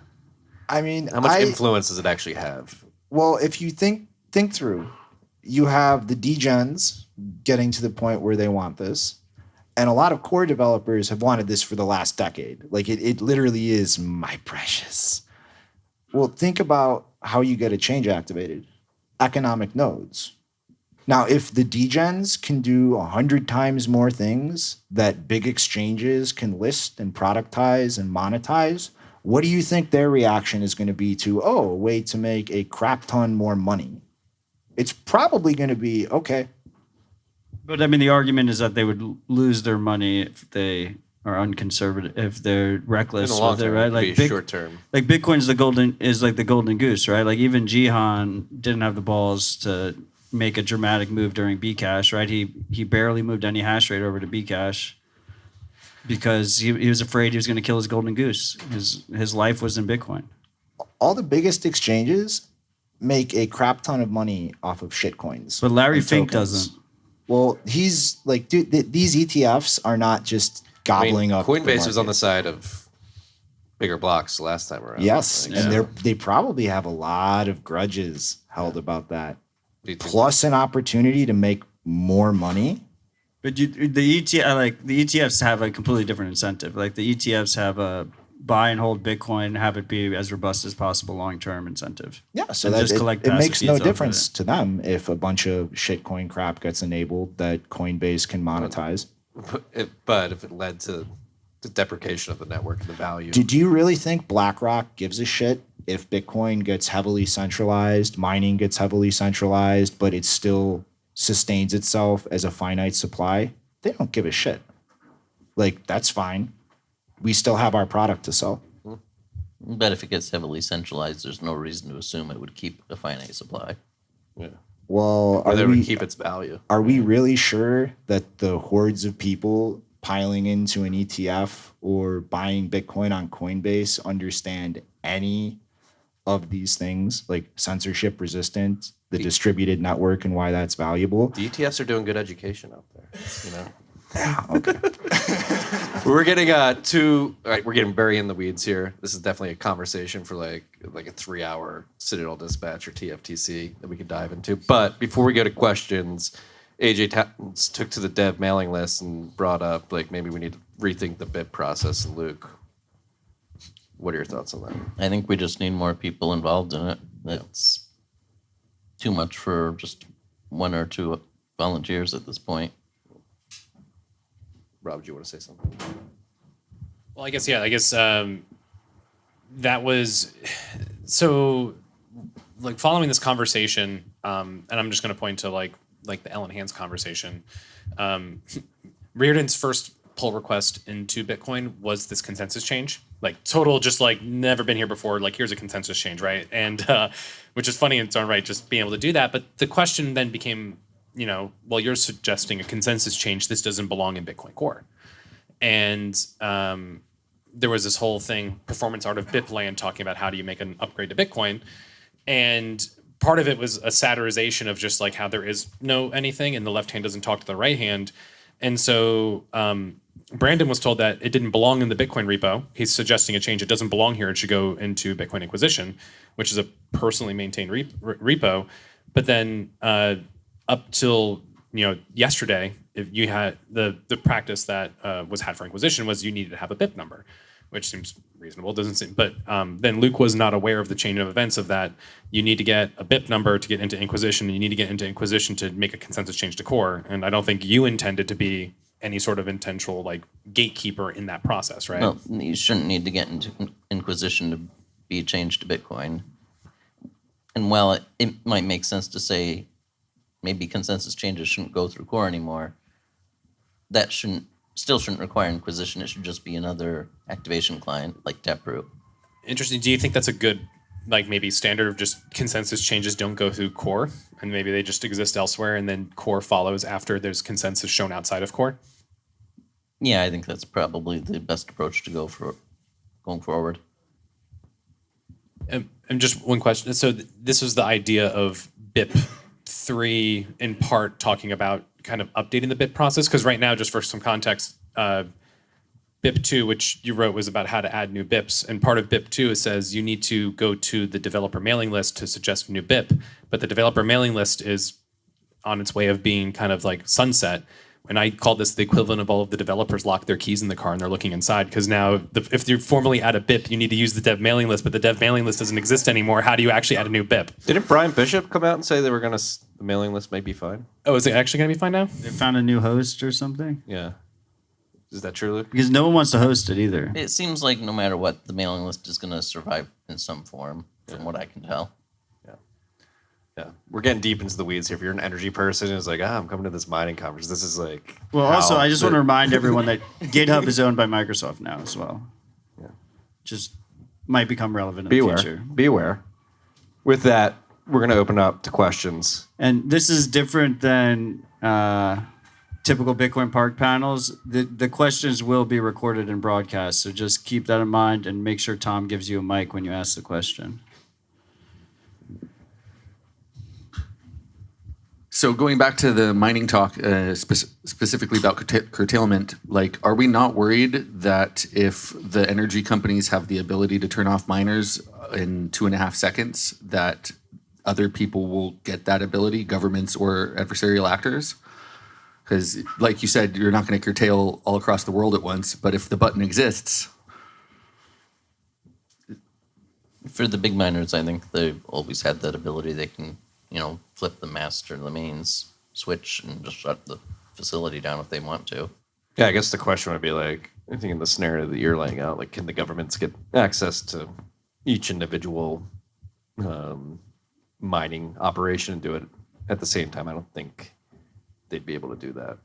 I mean, How much influence does it actually have? well, if you think through, you have the degens getting to the point where they want this. And a lot of core developers have wanted this for the last decade. Like it literally is my precious. Well, think about how you get a change activated. Economic nodes. Now, if the degens can do 100 times more things that big exchanges can list and productize and monetize, what do you think their reaction is going to be to, a way to make a crap ton more money? It's probably going to be, okay. But I mean, the argument is that they would lose their money if they are unconservative, if they're reckless In the long with it, term, right? it could Like be short term. Like Bitcoin's the golden goose, right? Like even Jihan didn't have the balls to make a dramatic move during Bcash, right? He barely moved any hash rate over to Bcash because he was afraid he was going to kill his golden goose. His life was in Bitcoin. All the biggest exchanges make a crap ton of money off of shitcoins. But Larry and Fink tokens. doesn't. Well, he's like, dude, these ETFs are not just gobbling up. Coinbase the was on the market. side of bigger blocks last time around. Yes, Like, and they probably have a lot of grudges held about that. do you think- Plus an opportunity to make more money. But the ETFs have a completely different incentive. Like the ETFs have a buy and hold Bitcoin, have it be as robust as possible long-term incentive. Yeah, so And that just collect it passive makes fees no off of difference it. to them if a bunch of shitcoin crap gets enabled that Coinbase can monetize. But if it led to the deprecation of the network and the value. Do you really think BlackRock gives a shit if Bitcoin gets heavily centralized, mining gets heavily centralized, but it's still sustains itself as a finite supply, they don't give a shit. Like, that's fine. We still have our product to sell. But if it gets heavily centralized, there's no reason to assume it would keep a finite supply. Yeah. Well, Or that would keep its value. are we really sure that the hordes of people piling into an ETF or buying Bitcoin on Coinbase understand any of these things, like censorship resistant, the distributed network, and why that's valuable? The ETFs are doing good education out there, you know. Yeah, okay. We're getting we're getting very in the weeds here. This is definitely a conversation for like a 3-hour Citadel Dispatch or TFTC that we could dive into. But before we go to questions, AJ took to the dev mailing list and brought up like maybe we need to rethink the BIP process. And Luke, what are your thoughts on that? I think we just need more people involved in it. That's too much for just 1 or 2 volunteers at this point. Rob, do you want to say something? Well, I guess that was so. Like following this conversation, and I'm just going to point to like the Ellen Hans conversation. Reardon's first pull request into Bitcoin was this consensus change, like total, just like never been here before. Like here's a consensus change, right? And which is funny in its own right, just being able to do that. But the question then became, well, you're suggesting a consensus change. This doesn't belong in Bitcoin Core. And there was this whole thing, performance art of BIP land, talking about how do you make an upgrade to Bitcoin. And part of it was a satirization of just like how there is no anything and the left hand doesn't talk to the right hand. And so Brandon was told that it didn't belong in the Bitcoin repo. He's suggesting a change. It doesn't belong here. It should go into Bitcoin Inquisition, which is a personally maintained repo. But then up till yesterday, if you had the practice that was had for Inquisition was you needed to have a BIP number, which seems reasonable. Doesn't seem, but then Luke was not aware of the chain of events of that. You need to get a BIP number to get into Inquisition, and you need to get into Inquisition to make a consensus change to core. And I don't think you intended to be any sort of intentional like gatekeeper in that process, right? No, you shouldn't need to get into Inquisition to be changed to Bitcoin. And while it might make sense to say maybe consensus changes shouldn't go through core anymore, that still shouldn't require Inquisition. It should just be another activation client like Taproot. Interesting. Do you think that's a good, like maybe standard of just consensus changes don't go through core and maybe they just exist elsewhere and then core follows after there's consensus shown outside of core? Yeah, I think that's probably the best approach to go for going forward. And just one question. So this was the idea of BIP 3 in part talking about kind of updating the BIP process, because right now, just for some context, BIP 2, which you wrote, was about how to add new BIPs, and part of BIP 2 it says you need to go to the developer mailing list to suggest a new BIP, but the developer mailing list is on its way of being kind of like sunset. And I call this the equivalent of all of the developers lock their keys in the car and they're looking inside, because now if you formally add a BIP, you need to use the dev mailing list, but the dev mailing list doesn't exist anymore. How do you actually add a new BIP? Didn't Brian Bishop come out and say they were the mailing list may be fine? Oh, is it actually going to be fine now? They found a new host or something? Yeah. Is that true, Luke? Because no one wants to host it either. It seems like no matter what, the mailing list is going to survive in some form, from what I can tell. Yeah, we're getting deep into the weeds here. If you're an energy person, it's like, I'm coming to this mining conference. This is like. Well, also, I just want to remind everyone that GitHub is owned by Microsoft now as well. Yeah. Just might become relevant in Be the aware. future. Be aware. With that, we're going to open up to questions. And this is different than typical Bitcoin Park panels. The questions will be recorded and broadcast, so just keep that in mind and make sure Tom gives you a mic when you ask the question. So going back to the mining talk, specifically about curtailment, like, are we not worried that if the energy companies have the ability to turn off miners in 2.5 seconds, that other people will get that ability, governments or adversarial actors? Because, like you said, you're not going to curtail all across the world at once, but if the button exists. For the big miners, I think they've always had that ability. They can, flip the master, the mains switch, and just shut the facility down if they want to. Yeah, I guess the question would be like, I think in the scenario that you're laying out, like, can the governments get access to each individual mining operation and do it at the same time? I don't think they'd be able to do that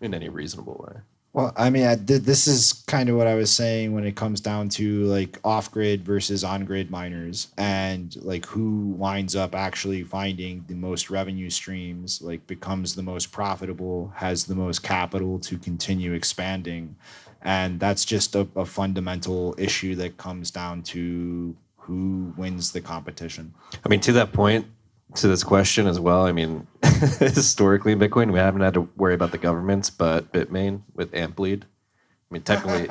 in any reasonable way. Well, I mean, this is kind of what I was saying when it comes down to like off-grid versus on-grid miners, and like who winds up actually finding the most revenue streams, like becomes the most profitable, has the most capital to continue expanding. And that's just a fundamental issue that comes down to who wins the competition. I mean, to that point, to this question as well, I mean, historically in Bitcoin, we haven't had to worry about the governments, but Bitmain with amp lead. I mean, technically,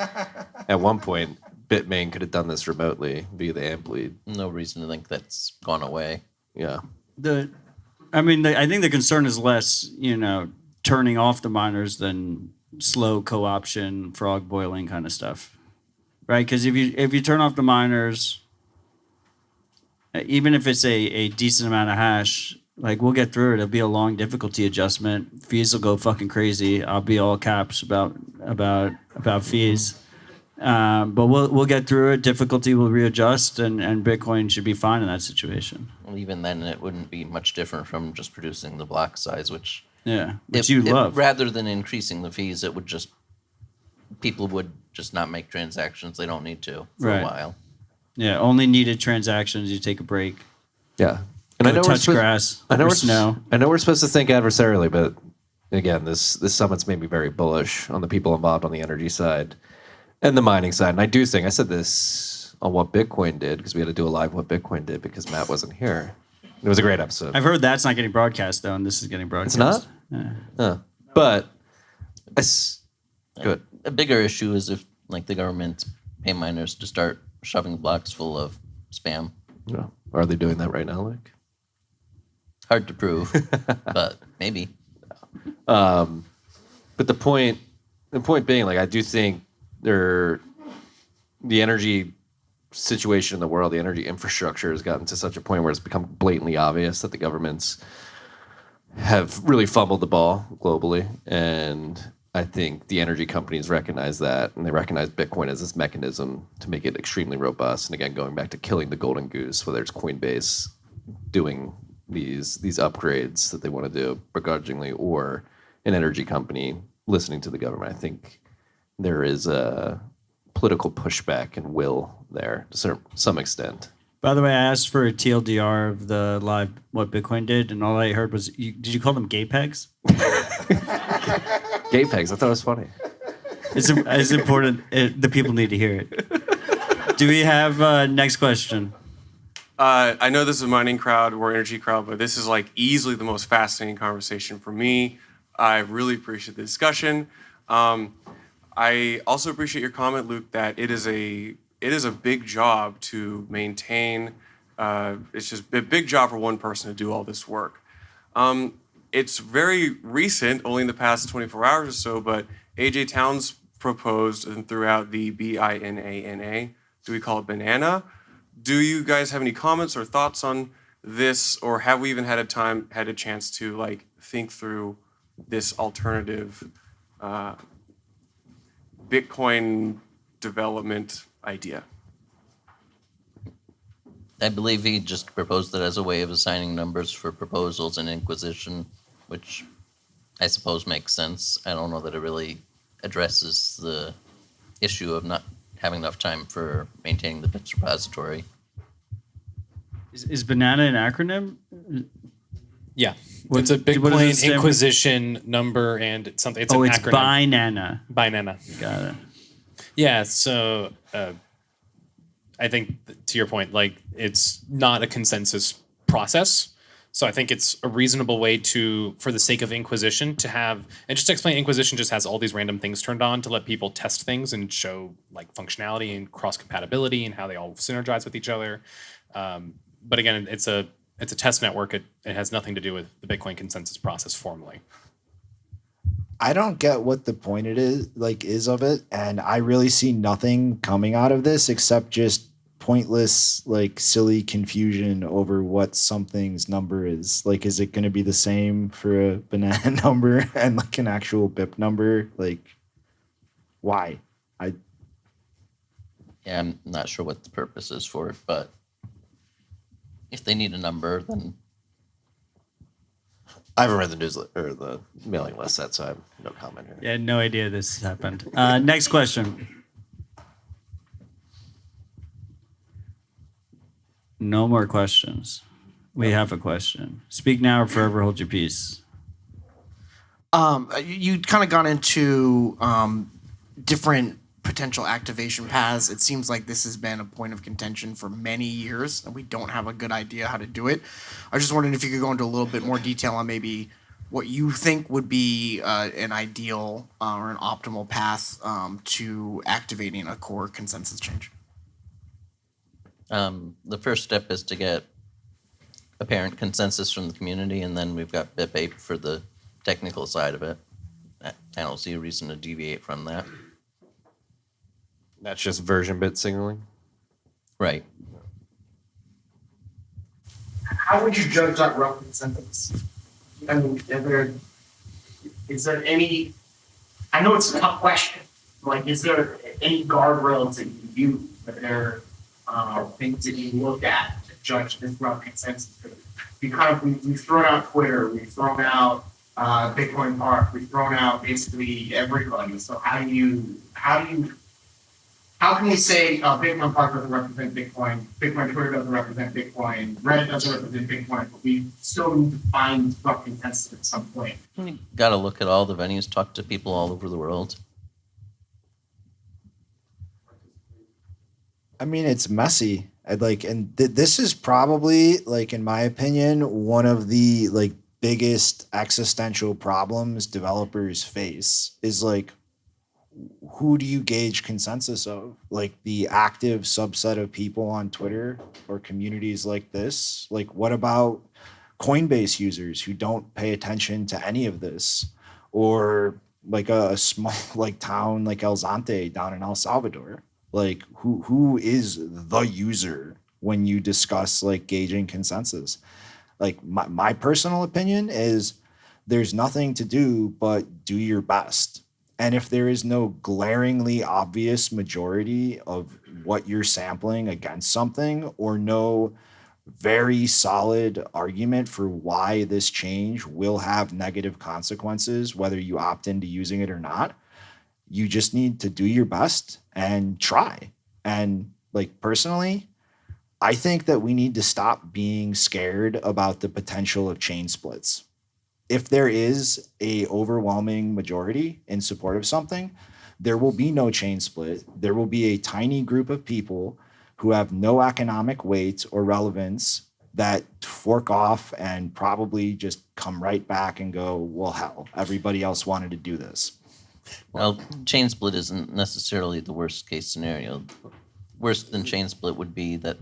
at one point, Bitmain could have done this remotely via the amp lead. No reason to think that's gone away. Yeah. I think the concern is less, turning off the miners than slow co-option, frog boiling kind of stuff, right? Because if you turn off the miners, even if it's a decent amount of hash, like we'll get through it. It'll be a long difficulty adjustment. Fees will go fucking crazy. I'll be all caps about fees. But we'll get through it. Difficulty will readjust, and Bitcoin should be fine in that situation. Well, even then, it wouldn't be much different from just reducing the block size, which you love. Rather than increasing the fees, it would just people would just not make transactions they don't need to for a while. Yeah, only needed transactions. You take a break. Yeah, and I know touch grass. I know snow. I know we're supposed to think adversarially, but again, this summit's made me very bullish on the people involved on the energy side and the mining side. And I do think I said this on What Bitcoin Did, because we had to do a live What Bitcoin Did because Matt wasn't here. It was a great episode. I've heard that's not getting broadcast though, and this is getting broadcast. It's not. Yeah. But good. A bigger issue is if like the government pay miners to start shoving blocks full of spam. Yeah. Are they doing that right now, Luke? Hard to prove, but maybe. But the point being, like, I do think the energy situation in the world, the energy infrastructure has gotten to such a point where it's become blatantly obvious that the governments have really fumbled the ball globally. And I think the energy companies recognize that, and they recognize Bitcoin as this mechanism to make it extremely robust. And again, going back to killing the golden goose, whether it's Coinbase doing these upgrades that they want to do begrudgingly, or an energy company listening to the government. I think there is a political pushback and will there to some extent. By the way, I asked for a TLDR of the live What Bitcoin Did, and all I heard was, did you call them gay pegs? Gay pegs. I thought it was funny. It's important. The people need to hear it. Do we have next question? I know this is a mining crowd, we're an energy crowd, but this is like easily the most fascinating conversation for me. I really appreciate the discussion. I also appreciate your comment, Luke, that it is a big job to maintain. It's just a big job for one person to do all this work. It's very recent, only in the past 24 hours or so, but AJ Towns proposed and threw out the BINANA. Do we call it banana? Do you guys have any comments or thoughts on this, or have we even had a chance to like think through this alternative Bitcoin development idea? I believe he just proposed it as a way of assigning numbers for proposals and inquisition, which I suppose makes sense. I don't know that it really addresses the issue of not having enough time for maintaining the BIPs repository. Is banana an acronym? Yeah. What- It's a what does it Bitcoin stand for? Inquisition number, and it's something. It's an It's acronym. banana. Banana. Got it. Yeah. So I think to your point, like it's not a consensus process. So I think it's a reasonable way for the sake of Inquisition, to have, and just to explain, Inquisition just has all these random things turned on to let people test things and show like functionality and cross compatibility and how they all synergize with each other. But again, it's a test network. It has nothing to do with the Bitcoin consensus process formally. I don't get what the point is of it, and I really see nothing coming out of this except just pointless, like silly confusion over what something's number is. Like, is it going to be the same for a banana number and like an actual BIP number? Like, why? Yeah, I'm not sure what the purpose is for it, but if they need a number, then I haven't read the newsletter or the mailing list yet, so I have no comment here. I had no idea this happened. Next question. No more questions. We have a question. Speak now or forever hold your peace. You kind of gone into different potential activation paths. It seems like this has been a point of contention for many years, and we don't have a good idea how to do it. I was just wondering if you could go into a little bit more detail on maybe what you think would be an ideal or an optimal path to activating a core consensus change. The first step is to get apparent consensus from the community, and then we've got BIP for the technical side of it. I don't see a reason to deviate from that. That's just version bit signaling. Right. How would you judge that rough consensus? I mean, is there any? I know it's a tough question. Like, is there any guardrails that you use? Are there things that you look at to judge this rough consensus? Because we've thrown out Twitter, we've thrown out Bitcoin Park, we've thrown out basically everybody. So how can we say Bitcoin Park doesn't represent Bitcoin, Bitcoin Twitter doesn't represent Bitcoin, Reddit doesn't represent Bitcoin, but we still need to find rough consensus at some point? You got to look at all the venues, talk to people all over the world. I mean, it's messy. This is probably, like, in my opinion, one of the like biggest existential problems developers face is like, who do you gauge consensus of? Like the active subset of people on Twitter or communities like this? Like, what about Coinbase users who don't pay attention to any of this? Or like a small like town like El Zante down in El Salvador? Like, who is the user when you discuss like gauging consensus? Like my personal opinion is there's nothing to do but do your best. And if there is no glaringly obvious majority of what you're sampling against something, or no very solid argument for why this change will have negative consequences, whether you opt into using it or not, you just need to do your best and try. And like personally, I think that we need to stop being scared about the potential of chain splits. If there is a overwhelming majority in support of something, there will be no chain split. There will be a tiny group of people who have no economic weight or relevance that fork off and probably just come right back and go, well, hell, everybody else wanted to do this. Well, chain split isn't necessarily the worst case scenario. Worse than chain split would be that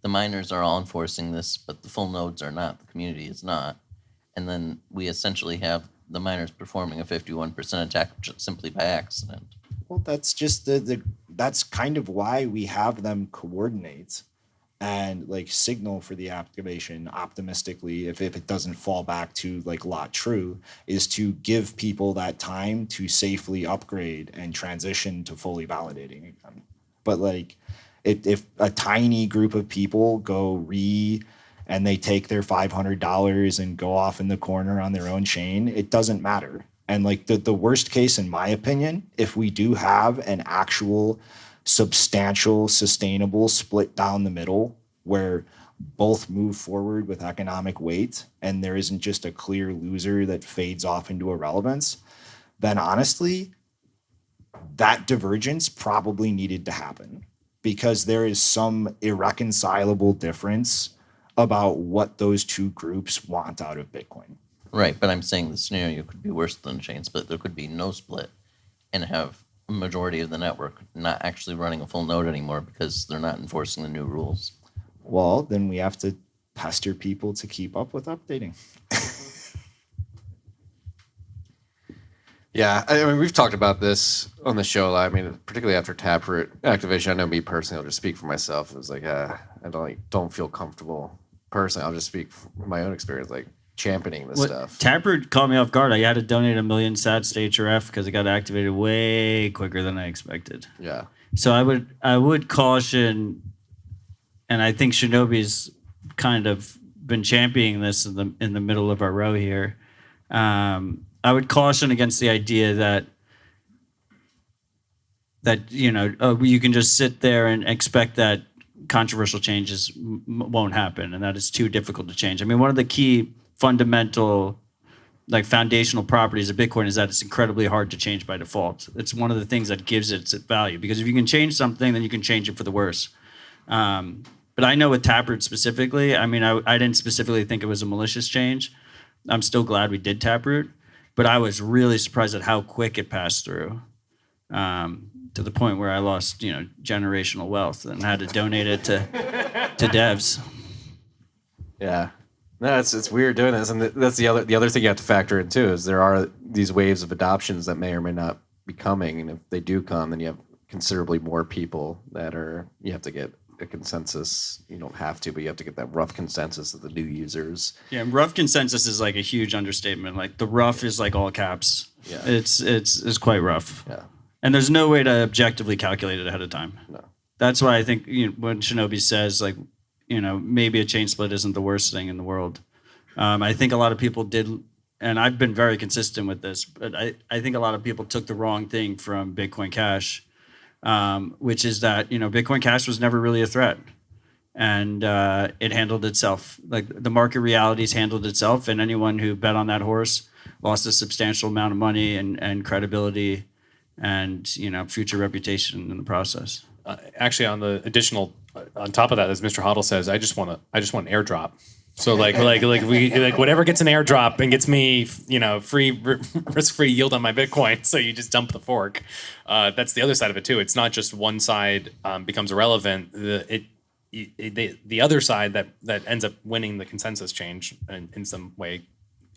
the miners are all enforcing this, but the full nodes are not. The community is not. And then we essentially have the miners performing a 51% attack simply by accident. Well, that's just that's kind of why we have them coordinate and like signal for the activation optimistically, if it doesn't fall back to like lot true, is to give people that time to safely upgrade and transition to fully validating again. But like if a tiny group of people go and they take their $500 and go off in the corner on their own chain, it doesn't matter. And like the worst case, in my opinion, if we do have an actual substantial, sustainable split down the middle where both move forward with economic weight and there isn't just a clear loser that fades off into irrelevance, then honestly, that divergence probably needed to happen because there is some irreconcilable difference about what those two groups want out of Bitcoin. Right, but I'm saying the scenario could be worse than chain split. There could be no split and have a majority of the network not actually running a full node anymore because they're not enforcing the new rules. Well, then we have to pester people to keep up with updating. Yeah, I mean, we've talked about this on the show a lot. I mean, particularly after Taproot activation. I know me personally, I'll just speak for myself. It was like, I don't feel comfortable personally. I'll just speak from my own experience, like championing this stuff. Taproot caught me off guard. I had to donate 1 million sats to HRF because it got activated way quicker than I expected. Yeah. So I would caution, and I think Shinobi's kind of been championing this in the middle of our row here. I would caution against the idea that you can just sit there and expect that controversial changes won't happen, and that it's too difficult to change. I mean, one of the key fundamental, like foundational properties of Bitcoin is that it's incredibly hard to change by default. It's one of the things that gives it its value, because if you can change something, then you can change it for the worse. But I know with Taproot specifically, I mean, I didn't specifically think it was a malicious change. I'm still glad we did Taproot, but I was really surprised at how quick it passed through. To the point where I lost, generational wealth and had to donate it to devs. Yeah. No, it's weird doing this, and that's the other thing you have to factor in too, is there are these waves of adoptions that may or may not be coming, and if they do come, then you have considerably more people you have to get a consensus. You don't have to, but you have to get that rough consensus of the new users. Yeah, and rough consensus is like a huge understatement. Like the rough is like all caps. Yeah. It's quite rough. Yeah. And there's no way to objectively calculate it ahead of time. No. That's why I think when Shinobi says, like, maybe a chain split isn't the worst thing in the world. I think a lot of people did, and I've been very consistent with this, but I think a lot of people took the wrong thing from Bitcoin Cash, which is that, Bitcoin Cash was never really a threat. And it handled itself. Like the market realities handled itself, and anyone who bet on that horse lost a substantial amount of money and credibility and future reputation in the process. Actually, on the additional, on top of that, as Mr. Hodl says, I just want an airdrop. So like whatever gets an airdrop and gets me, free risk-free yield on my Bitcoin. So you just dump the fork. That's the other side of it too. It's not just one side becomes irrelevant. The other side that ends up winning the consensus change in some way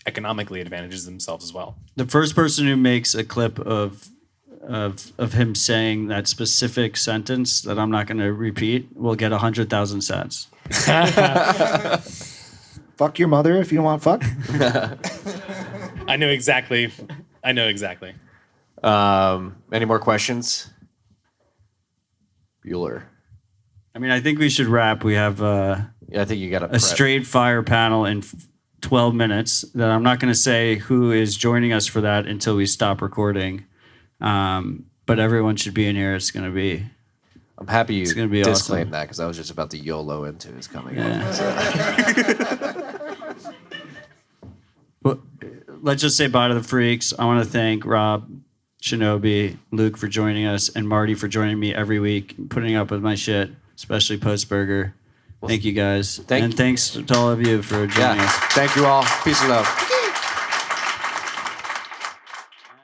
economically advantages themselves as well. The first person who makes a clip of him saying that specific sentence that I'm not going to repeat will get 100,000 sats. Fuck your mother if you don't want fuck. I know exactly. Any more questions? Bueller. I mean, I think we should wrap. We have I think you got a straight fire panel in 12 minutes that I'm not going to say who is joining us for that until we stop recording. But everyone should be in here. It's going to be. I'm happy you disclaimed awesome. that, because I was just about to YOLO into his coming in. Well, let's just say bye to the freaks. I want to thank Rob, Shinobi, Luke for joining us, and Marty for joining me every week, putting up with my shit, especially post-burger. Thank you guys. And thanks to all of you for joining us. Thank you all. Peace and love.